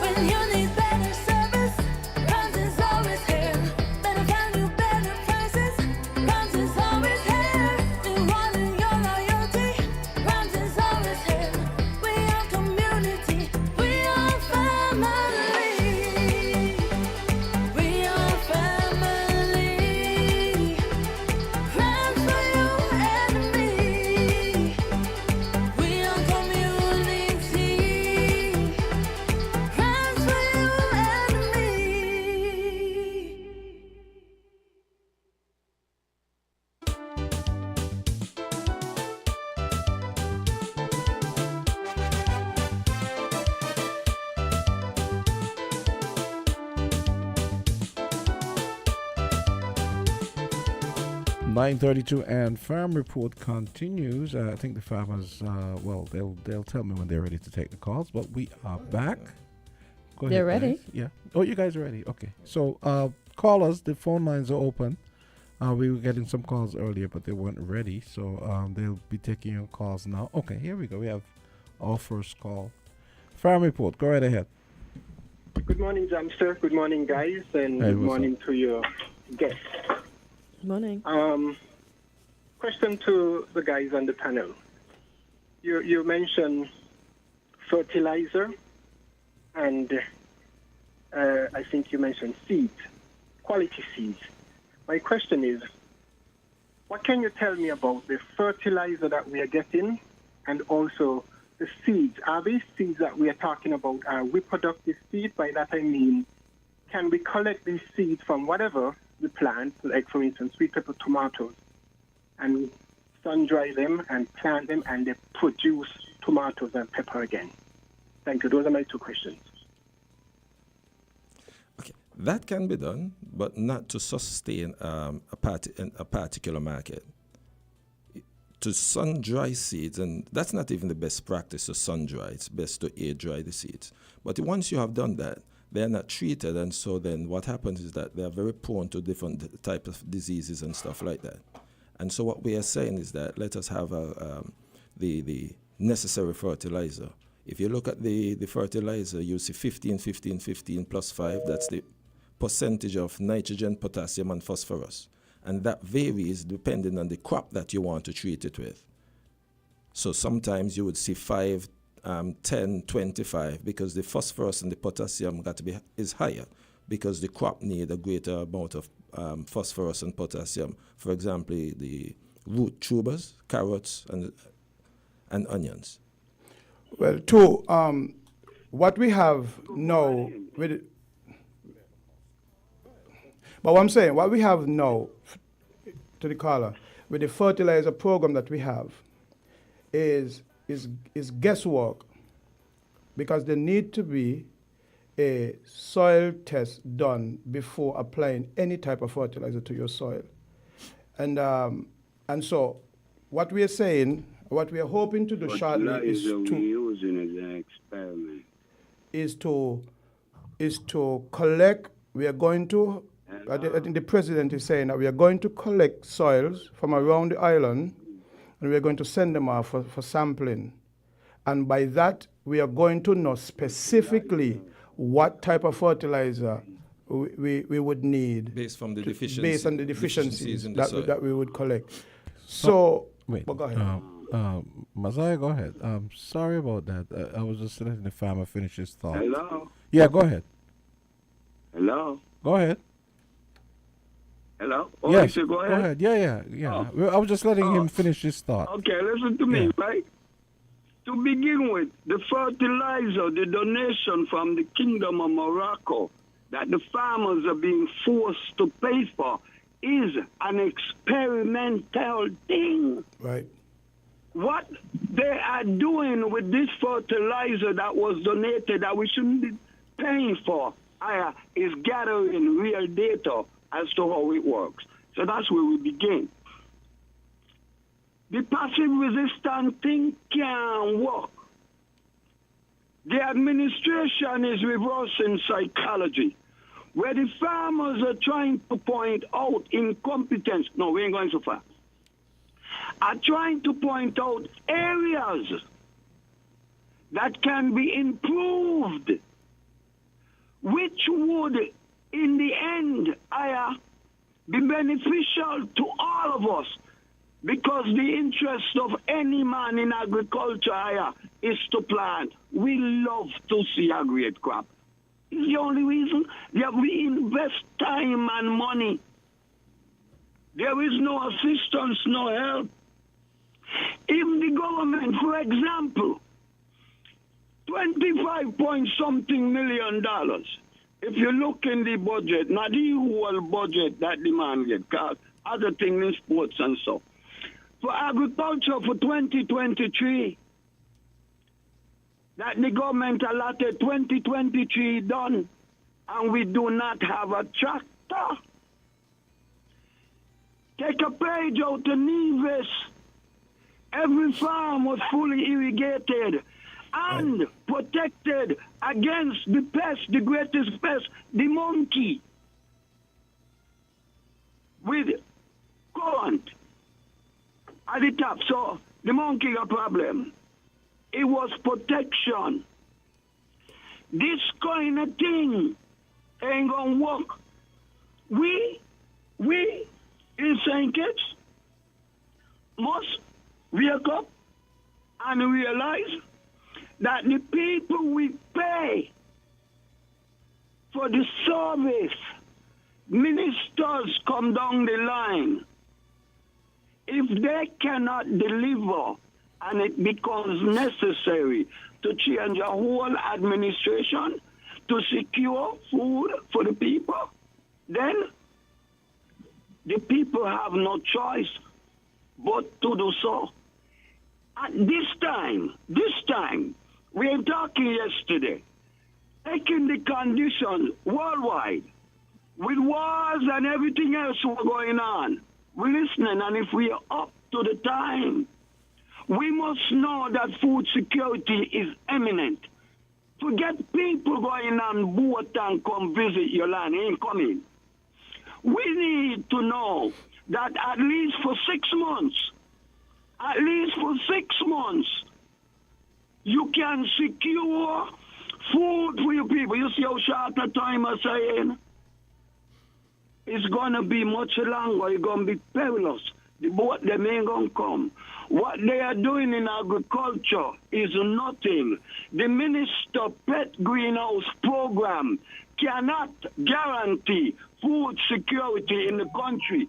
S17: When you need better service, Rams is always here. Better value, better prices. Rams is always here. Rewarding your loyalty. Rams is always here. We are community. We are family. We are family. Rams for you and me. We are community. Rams for you and me.
S1: 9:32 and Farm Report continues. I think the farmers, they'll tell me when they're ready to take the calls, but we are back. Go
S2: They're
S1: ahead,
S2: ready?
S1: guys. Yeah. Oh, you guys are ready. Okay. So, callers, the phone lines are open. We were getting some calls earlier, but they weren't ready. So, they'll be taking your calls now. Okay, here we go. We have our first call. Farm Report, go right ahead.
S18: Good morning, Jamster. Good morning, guys, and
S1: Hey,
S18: good
S1: what's
S18: morning to your guests.
S2: Morning.
S18: Question to the guys on the panel. You mentioned fertilizer, and I think you mentioned seeds, quality seeds. My question is, what can you tell me about the fertilizer that we are getting, and also the seeds? Are these seeds that we are talking about are reproductive seeds? By that I mean, can we collect these seeds from whatever we plant, like for instance sweet pepper tomatoes, and sun dry them and plant them, and they produce tomatoes and pepper again? Thank you. Those are my two questions.
S15: That can be done, but not to sustain a particular market. To sun dry seeds, and that's not even the best practice to sun dry. It's best to air dry the seeds. But once you have done that, they're not treated, and so then what happens is that they're very prone to different types of diseases and stuff like that. And so what we are saying is that let us have the necessary fertilizer. If you look at the fertilizer, you see 15, 15, 15 plus 5. That's the percentage of nitrogen, potassium, and phosphorus. And that varies depending on the crop that you want to treat it with. So sometimes you would see 5, 10, 25, because the phosphorus and the potassium is higher, because the crop need a greater amount of phosphorus and potassium. For example, the root tubers, carrots, and onions.
S14: Well, what we have now with but what I'm saying, what we have now, to the caller, with the fertilizer program that we have, is guesswork, because there need to be a soil test done before applying any type of fertilizer to your soil, and so what we are saying, what we are hoping to do shortly is
S19: using as an experiment.
S14: Is to collect. We are going to. I think the president is saying that we are going to collect soils from around the island, and we are going to send them off for sampling. And by that, we are going to know specifically what type of fertilizer we would need.
S15: Based on the
S14: deficiencies that we would collect.
S1: Wait.
S14: Go ahead.
S1: Messiah, go ahead. Sorry about that. I was just letting the farmer finish his thought.
S19: Hello?
S1: Yeah, go ahead.
S19: Hello?
S1: Go ahead.
S19: Hello? Oh,
S1: Yes,
S19: you say go ahead?
S1: Yeah. I was just letting him finish his thought.
S19: Okay, listen to me, right? To begin with, the fertilizer, the donation from the Kingdom of Morocco that the farmers are being forced to pay for is an experimental thing.
S14: Right.
S19: What they are doing with this fertilizer that was donated that we shouldn't be paying for is gathering real data as to how it works. So that's where we begin. The passive resistant thing can work. The administration is reversing psychology, where the farmers are trying to point out incompetence. No, we ain't going so far. Are trying to point out areas that can be improved, which would, in the end, be beneficial to all of us, because the interest of any man in agriculture is to plant. We love to see a great crop. It's the only reason that we invest time and money. There is no assistance, no help. If the government, for example, 25-point-something million dollars, if you look in the budget, not the whole budget that the man get, cause other things in sports and so. For agriculture for 2023, that the government allotted 2023 done, and we do not have a tractor. Take a page out of Nevis. Every farm was fully irrigated and protected against the pest, the greatest pest, the monkey, with current at the top. So the monkey got a problem. It was protection. This kind of thing ain't gonna work. We in St. Kitts must wake up and realize that the people we pay for the service, ministers come down the line, if they cannot deliver and it becomes necessary to change a whole administration to secure food for the people, then the people have no choice but to do so. At this time, we are talking yesterday, taking the conditions worldwide, with wars and everything else going on. We're listening, and if we are up to the time, we must know that food security is imminent. Forget people going on boat and come visit your land. Ain't coming. We need to know that at least for 6 months, you can secure food for your people. You see how short the time is saying? It's going to be much longer. It's going to be perilous. The boat, them ain't going to come. What they are doing in agriculture is nothing. The Minister Pet Greenhouse Program cannot guarantee food security in the country.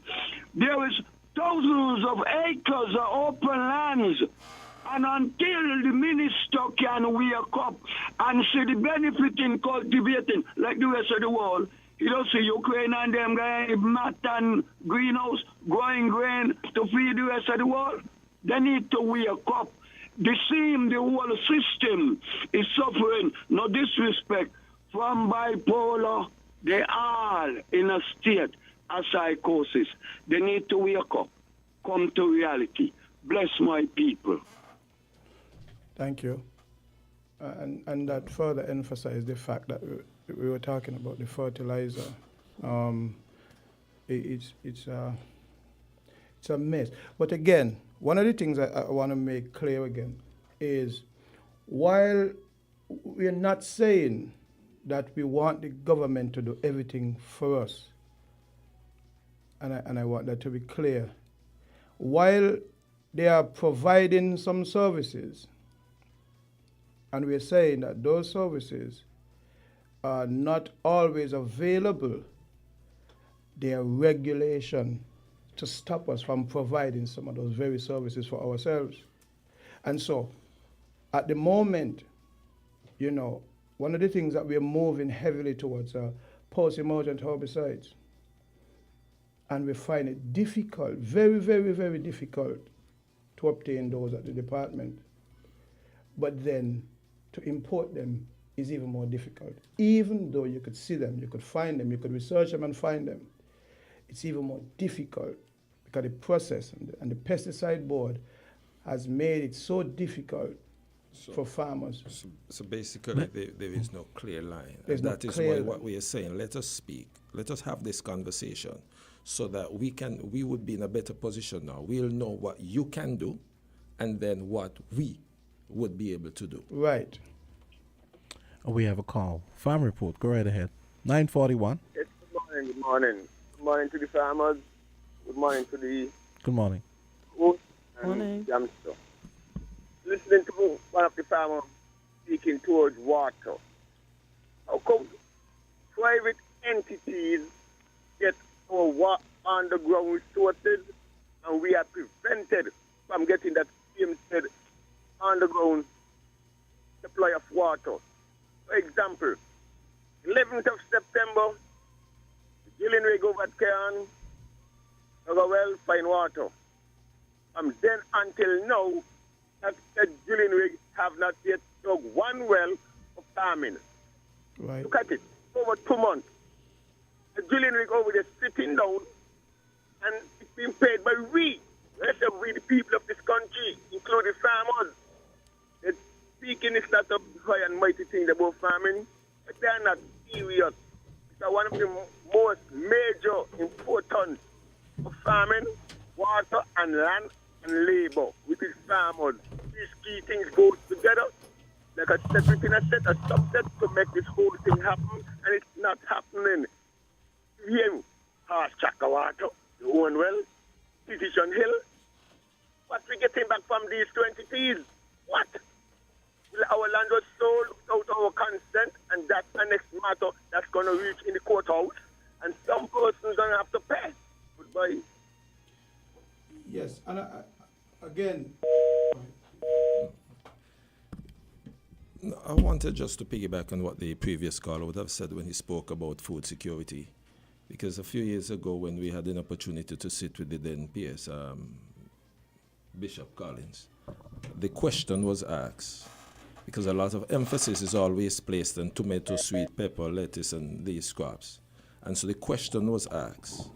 S19: There is thousands of acres of open lands, and until the minister can wake up and see the benefit in cultivating, like the rest of the world, you don't see Ukraine and them guys mat and greenhouse growing grain to feed the rest of the world. They need to wake up. The whole system is suffering, no disrespect, from bipolar. They are in a state of psychosis. They need to wake up, come to reality. Bless my people.
S14: Thank you. And that further emphasized the fact that we were talking about the fertilizer. It's a mess. But again, one of the things I want to make clear again is, while we're not saying that we want the government to do everything for us, and I want that to be clear, while they are providing some services, and we're saying that those services are not always available, there are regulations to stop us from providing some of those very services for ourselves. And so, at the moment, one of the things that we're moving heavily towards are post-emergent herbicides. And we find it difficult, very, very, very difficult to obtain those at the department. But then to import them is even more difficult. Even though you could see them, you could find them, you could research them and find them, it's even more difficult because the process and the pesticide board has made it so difficult for farmers.
S15: So basically, there is no clear line.
S14: There's no
S15: that is
S14: clear
S15: what we are saying. Let us speak. Let us have this conversation so that we would be in a better position now. We'll know what you can do and then what we would be able to do.
S14: Right.
S1: We have a call. Farm report. Go right ahead. 9:41.
S20: Yes, good morning. Good morning. Good morning to the farmers. Good morning to the
S1: Good morning.
S20: host and the hamster. Listening to one of the farmers speaking towards water. How come private entities get our underground resources and we are prevented from getting that same said underground supply of water? For example, 11th of September, the drilling rig over at Cairn dug a well, find water. From then until now, that drilling rig have not yet dug one well for farming.
S14: Right.
S20: Look at it, over 2 months. The drilling rig over there sitting down, and it's being paid by we, the people of this country, including farmers. They're speaking is not a high and mighty thing about farming, but they are not serious. It's one of the most major importance of farming, water and land and labor, which is farmers. These key things go together like a separate in a set, a subset to make this whole thing happen, and it's not happening. Here, Horse Chaka Water, the own well, Petition Hill. What we getting back from these 20 entities? What? Our land was sold without our consent, and that's the next matter that's going to reach in the courthouse, and some person's going to have to pay. Goodbye.
S14: Yes, and again,
S15: I wanted just to piggyback on what the previous caller would have said when he spoke about food security. Because a few years ago, when we had an opportunity to sit with the then PS, Bishop Collins, the question was asked, because a lot of emphasis is always placed on tomato, sweet pepper, lettuce, and these crops. And so the question was asked,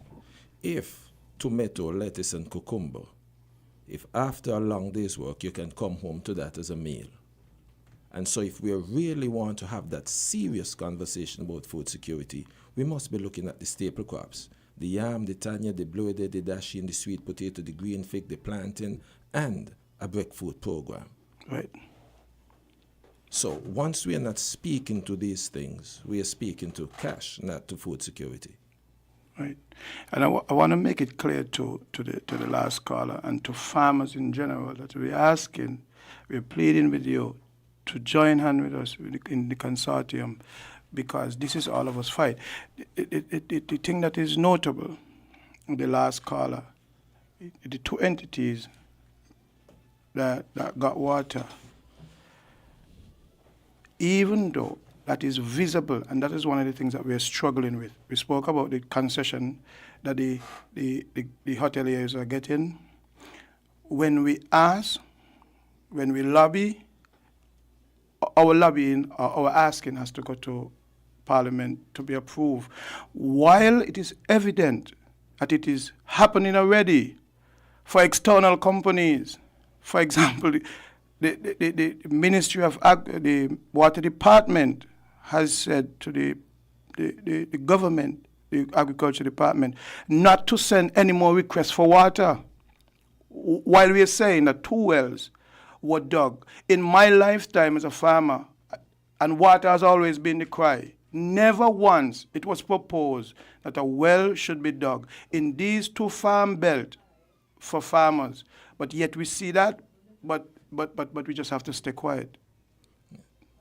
S15: if tomato, lettuce, and cucumber, if after a long day's work you can come home to that as a meal. And so if we really want to have that serious conversation about food security, we must be looking at the staple crops. The yam, the tanya, the blueberry, the dasheen, the sweet potato, the green fig, the plantain, and a breadfruit program.
S14: Right.
S15: So once we are not speaking to these things, we are speaking to cash, not to food security.
S14: Right. And I want to make it clear to the last caller and to farmers in general that we're pleading with you to join hand with us in the consortium, because this is all of us fight. The thing that is notable, the last caller, the two entities that got water, even though that is visible, and that is one of the things that we are struggling with. We spoke about the concession that the hoteliers are getting. When we ask, when we lobby, our lobbying, our asking has to go to Parliament to be approved. While it is evident that it is happening already for external companies, for example, the Ministry of the Water Department has said to the government, the Agriculture Department, not to send any more requests for water, while we are saying that 2 wells were dug. In my lifetime as a farmer, and water has always been the cry, never once it was proposed that a well should be dug in these 2 farm belts for farmers. But yet we see that, but we just have to stay quiet.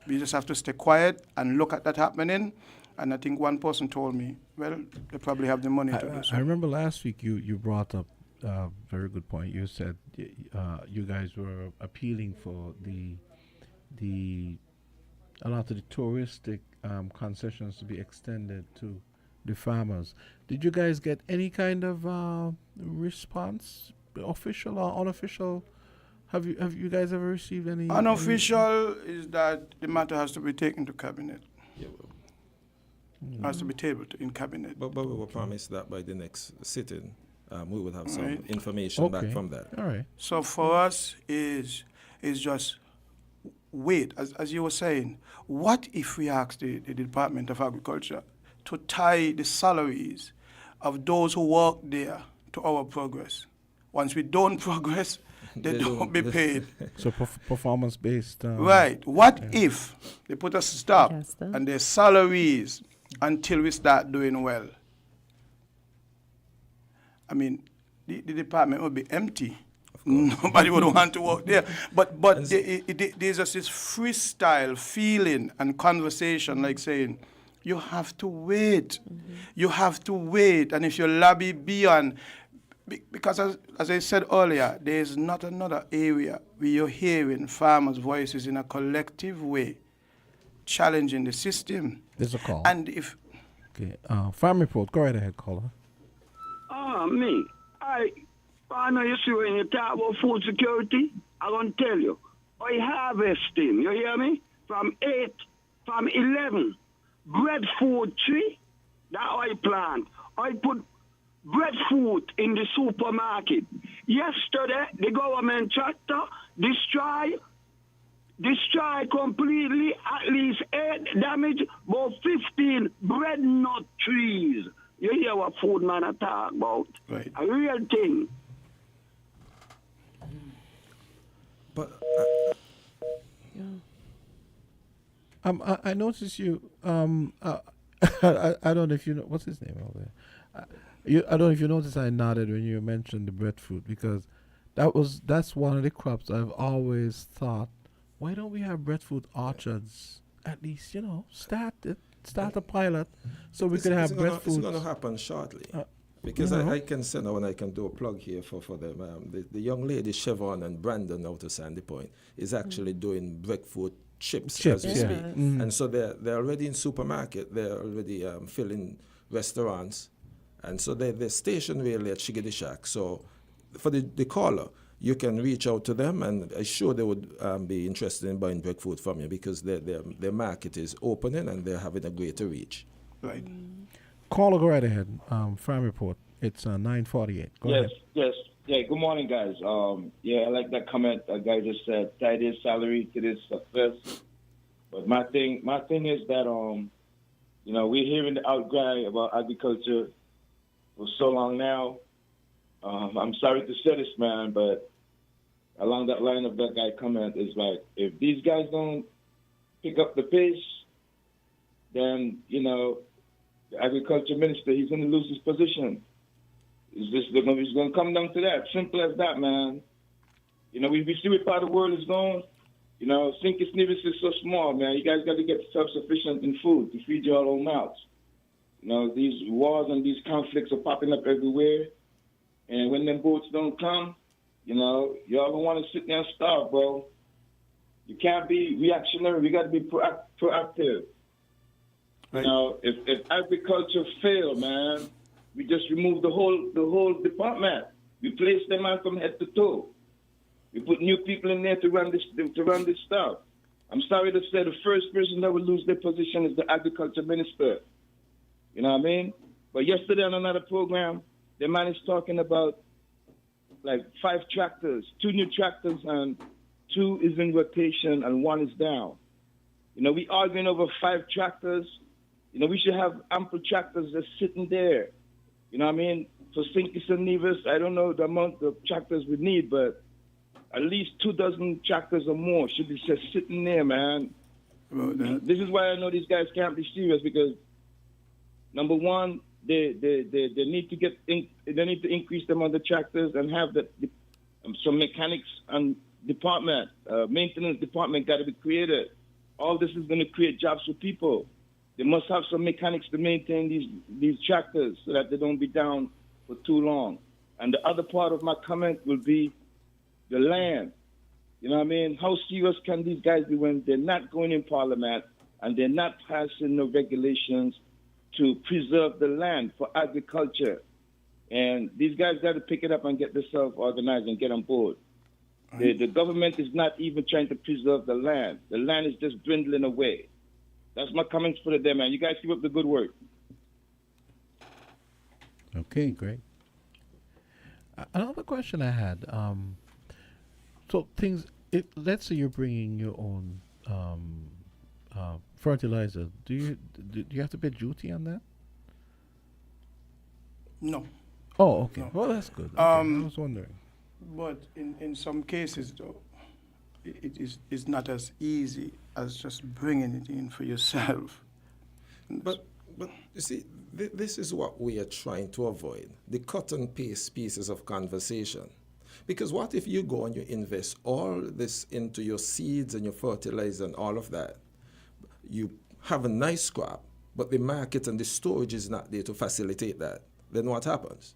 S14: We just have to stay quiet and look at that happening. And I think one person told me, well, they probably have the money to do so.
S1: I remember last week you brought up a very good point. You said you guys were appealing for a lot of the touristic concessions to be extended to the farmers. Did you guys get any kind of response, official or unofficial? Have you guys ever received any?
S14: Unofficial is that the matter has to be taken to cabinet.
S15: Yeah,
S14: has to be tabled in cabinet.
S15: But we were promised that by the next sitting, we would have some information back from that.
S1: All right.
S14: So for us is just wait, as you were saying, what if we ask the Department of Agriculture to tie the salaries of those who work there to our progress? Once we don't progress, they don't be paid.
S1: So performance-based.
S14: Right. What if they put a stop on their salaries until we start doing well? I mean, the department would be empty. Nobody would want to work there. But there's just this freestyle feeling and conversation like saying, you have to wait. You have to wait. And if you lobby beyond... Because as I said earlier, there is not another area where you're hearing farmers' voices in a collective way, challenging the system.
S1: There's a call.
S14: And if...
S1: Okay, farm report, go right ahead, caller.
S19: Me. I know you see when you talk about food security, I'm going to tell you, I harvesting, you hear me? From 11 breadfruit tree that I plant. I put breadfruit in the supermarket. Yesterday, the government tractor destroy completely at least 8 damage, about 15 bread nut trees. You hear what food man are talk about?
S14: Right.
S19: A real thing.
S15: But
S1: I noticed you. I don't know if you know what's his name over there. I don't know if you noticed I nodded when you mentioned the breadfruit, because that's one of the crops I've always thought. Why don't we have breadfruit orchards? At least start a pilot so we could have breadfruit.
S15: It's going to happen shortly. Because I can send out and I can do a plug here for them. The young lady, Chevron and Brandon out of Sandy Point, is actually doing breadfruit chips as we speak. And so they're already in supermarket. They're already filling restaurants. And so they're stationed really at Shigidi Shack. So for the caller, you can reach out to them, and I'm sure they would be interested in buying breadfruit from you because their market is opening and they're having a greater reach.
S14: Right.
S1: Caller, go right ahead. Farm report. It's 9:48. Go ahead.
S5: Yes. Yeah, good morning, guys. I like that comment that guy just said. Tied his salary to this success. But my thing is that, we're hearing the outcry about agriculture for so long now. I'm sorry to say this, man, but along that line of that guy comment is like, if these guys don't pick up the pace, then, the agriculture minister, he's going to lose his position. It's going to come down to that. Simple as that, man. We see where part of the world is going. Sinkis Nevis is so small, man. You guys got to get self-sufficient in food to feed your own mouths. These wars and these conflicts are popping up everywhere. And when them boats don't come, y'all don't want to sit there and starve, bro. You can't be reactionary. We got to be proactive. Right. If agriculture fail, man, we just remove the whole department. We place them out from head to toe. We put new people in there to run this stuff. I'm sorry to say the first person that will lose their position is the agriculture minister. You know what I mean? But yesterday on another program, the man is talking about like 5 tractors, 2 new tractors, and 2 is in rotation and 1 is down. We arguing over 5 tractors. We should have ample tractors just sitting there. You know what I mean? For Sinkis and Nevis, I don't know the amount of tractors we need, but at least 24 tractors or more should be just sitting there, man. This is why I know these guys can't be serious, because number one, they need to increase them on the tractors and have some mechanics and maintenance department got to be created. All this is going to create jobs for people. They must have some mechanics to maintain these tractors so that they don't be down for too long. And the other part of my comment will be the land. You know what I mean? How serious can these guys be when they're not going in parliament and they're not passing no regulations to preserve the land for agriculture? And these guys got to pick it up and get themselves organized and get on board. The government is not even trying to preserve the land. The land is just dwindling away. That's my comments for today, man. You guys keep up the good work.
S1: Okay, great. Another question I had. So let's say you're bringing your own fertilizer. Do you have to pay duty on that?
S14: No.
S1: Oh, okay.
S14: No.
S1: Well, that's good. Okay. I was wondering.
S14: But in some cases, though, it is not as easy as just bringing it in for yourself.
S15: But you see, this is what we are trying to avoid, the cut and paste pieces of conversation. Because what if you go and you invest all this into your seeds and your fertilizer and all of that? You have a nice crop, but the market and the storage is not there to facilitate that. Then what happens?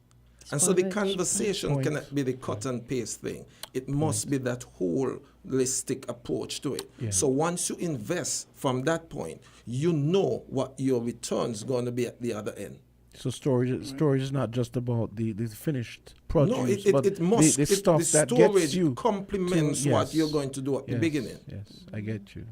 S15: And so the conversation cannot be the cut and paste thing. It must be that holistic approach to it. Yeah. So once you invest from that point, you know what your return's going to be at the other end.
S1: So storage is not just about the finished produce,
S15: no, it must,
S1: the stuff
S15: the
S1: that
S15: storage
S1: gets you
S15: complements what you're going to do at the beginning.
S1: Yes, I get you.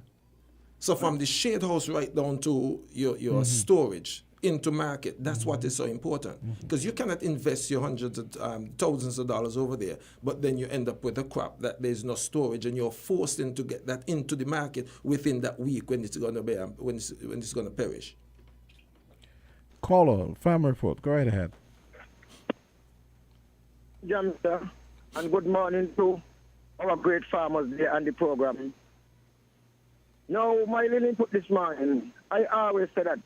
S15: So from the shade house right down to your storage into market, that's what is so important. Because you cannot invest your hundreds of thousands of dollars over there, but then you end up with a crop that there's no storage, and you're forced to get that into the market within that week when it's going to be when it's going to perish.
S1: Caller, Farm Report, go right ahead.
S20: Jamster, and good morning to our great farmers there on the program. Now, my little input this morning, I always say that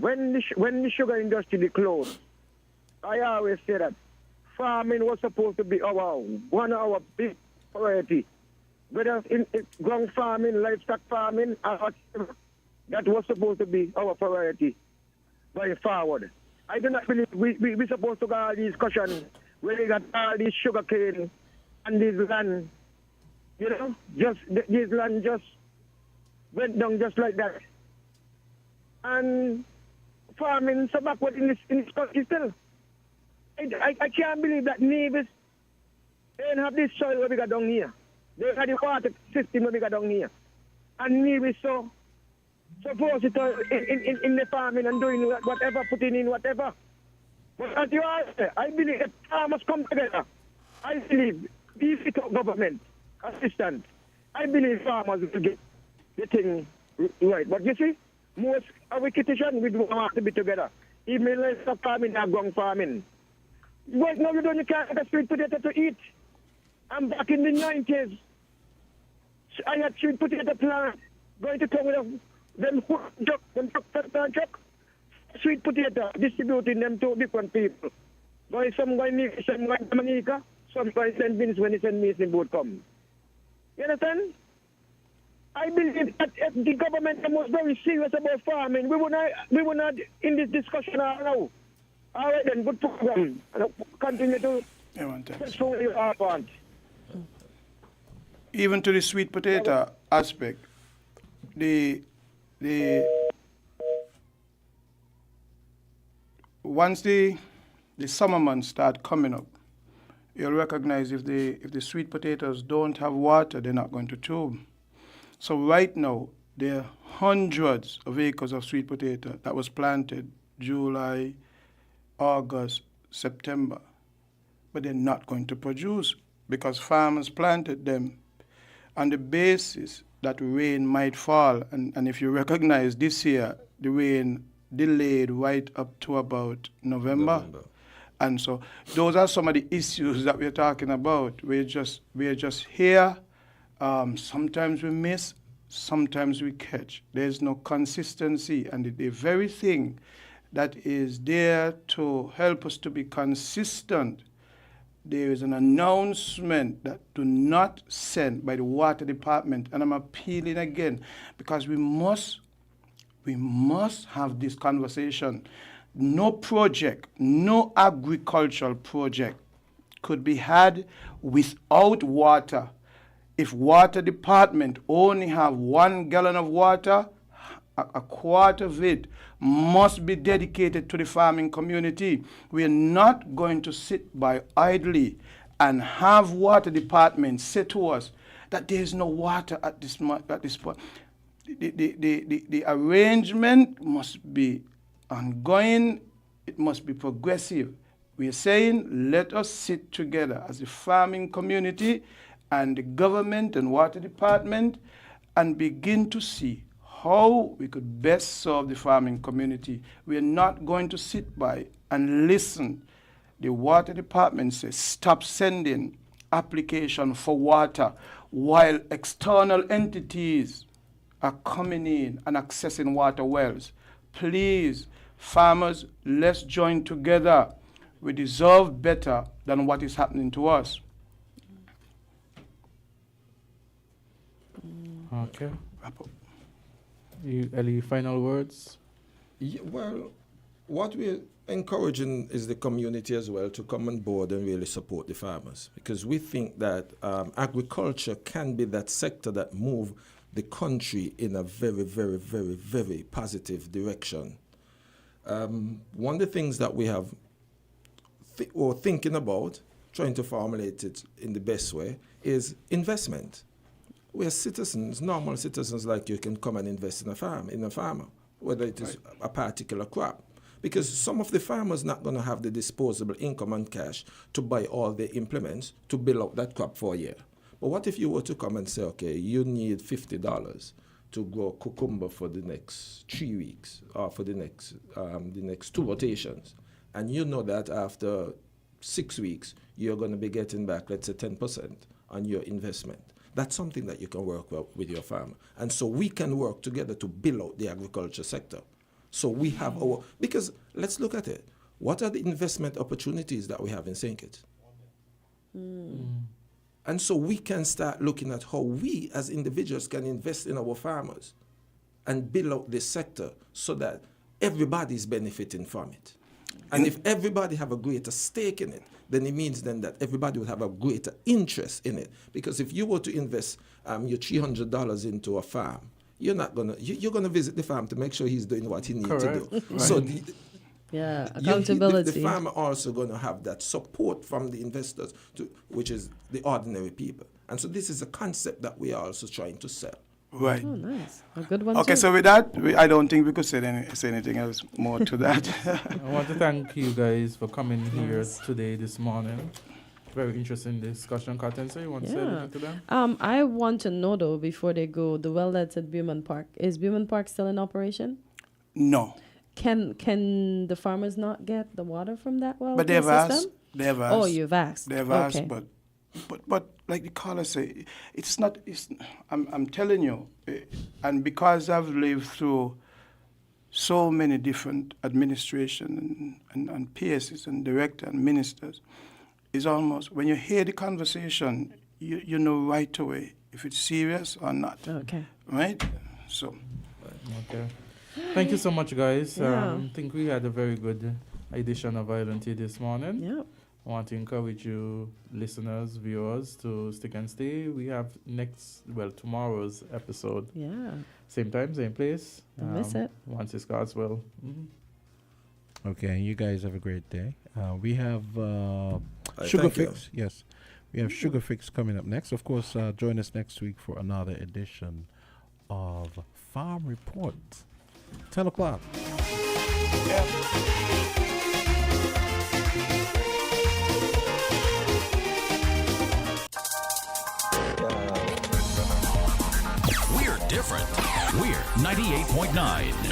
S20: when the sugar industry be closed, I always say that farming was supposed to be one of our big priority. Whether it's ground farming, livestock farming, or whatever, that was supposed to be our priority going forward. I do not believe we're supposed to have these discussions where they got all these sugar cane and this land, this land just went down just like that. And farming so backward in this country still. I can't believe that Nevis They don't have this soil where we got down here. They have the water system where we got down here. And me we so suppose it in the farming and doing whatever, putting in whatever. But as you all say, I believe the farmers come together. I believe these government assistance, I believe farmers will get the thing right. But you see, most of we criticians, we don't want to be together. Even less of farming and gong farming. But now you don't can't get a sweet potato to eat. And back in the 90s, I had sweet potato plant going to come with them truck, sweet potato, distributing them to different people. Some going to send one to Dominica, some going to send Vince when he send me in boat come. You understand? I believe that if the government was very serious about farming, we would not in this discussion now. All right then, good program. Continue to pursue your part.
S14: Even to the sweet potato aspect, once the summer months start coming up, you'll recognize if the sweet potatoes don't have water, they're not going to tube. So right now, there are hundreds of acres of sweet potato that was planted July, August, September, but they're not going to produce because farmers planted them on the basis that rain might fall. And if you recognize this year, the rain delayed right up to about November. And so those are some of the issues that we're talking about. We're just here. Sometimes we miss, sometimes we catch. There's no consistency. And the very thing that is there to help us to be consistent, there is an announcement that do not send by the water department. And I'm appealing again because we must have this conversation. No project, no agricultural project could be had without water. If water department only have 1 gallon of water, a quarter of it must be dedicated to the farming community. We are not going to sit by idly and have water department say to us that there is no water at this point. The arrangement must be ongoing. It must be progressive. We are saying let us sit together as a farming community and the government and water department and begin to see how we could best serve the farming community. We are not going to sit by and listen. The water department says stop sending application for water while external entities are coming in and accessing water wells. Please, farmers, let's join together. We deserve better than what is happening to us.
S1: Okay. Any final words?
S15: Yeah, well, what we're encouraging is the community as well to come on board and really support the farmers, because we think that agriculture can be that sector that move the country in a very, very, very, very positive direction. One of the things that we have or thinking about, trying to formulate it in the best way, is investment. Where citizens, normal citizens like you, can come and invest in a farmer, whether it is a particular crop. Because some of the farmers not going to have the disposable income and cash to buy all the implements to build up that crop for a year. But what if you were to come and say, okay, you need $50 to grow cucumber for the next 3 weeks or for the next 2 rotations, and you know that after 6 weeks you're going to be getting back, let's say, 10% on your investment. That's something that you can work with your farmer. And so we can work together to build out the agriculture sector. So we have because let's look at it. What are the investment opportunities that we have in St. Kitts? And so we can start looking at how we as individuals can invest in our farmers and build out this sector so that everybody's benefiting from it. And if everybody have a greater stake in it, then it means then that everybody will have a greater interest in it. Because if you were to invest your $300 into a farm, you're gonna visit the farm to make sure he's doing what he needs to do.
S1: Right.
S15: So
S2: Yeah,
S15: The
S2: accountability.
S15: farmer also going to have that support from the investors, which is the ordinary people. And so this is a concept that we are also trying to sell.
S14: Right.
S2: Oh, nice. A good one
S14: Okay,
S2: too.
S14: so with that, I don't think we could say anything else more to that.
S3: I want to thank you guys for coming here today, this morning. Very interesting discussion. Kortensia, you want to say anything to them?
S2: I want to know though, before they go, the well that's at Beaumont Park, is Beaumont Park still in operation?
S14: No.
S2: Can the farmers not get the water from that well?
S14: But they've asked. They've asked.
S2: Oh, you've asked.
S14: They've
S2: Okay.
S14: asked, but like the caller say, it's not. I'm telling you, and because I've lived through so many different administration and PSs and director and ministers, is almost when you hear the conversation, you know right away if it's serious or not.
S2: Okay.
S14: Right. So.
S3: Okay. Thank you so much, guys.
S2: Yeah.
S3: I think we had a very good edition of Island Tea this morning.
S2: Yeah.
S3: I want to encourage you, listeners, viewers, to stick and stay. We have tomorrow's episode.
S2: Yeah.
S3: Same time, same place.
S2: Don't miss it.
S3: Once it's God's will.
S1: Okay, you guys have a great day. We have
S15: Thank
S1: Sugar
S15: you.
S1: Fix. Yes, we have Sugar Fix coming up next. Of course, join us next week for another edition of Farm Report. 10 o'clock.
S7: We're different. We're 98.9.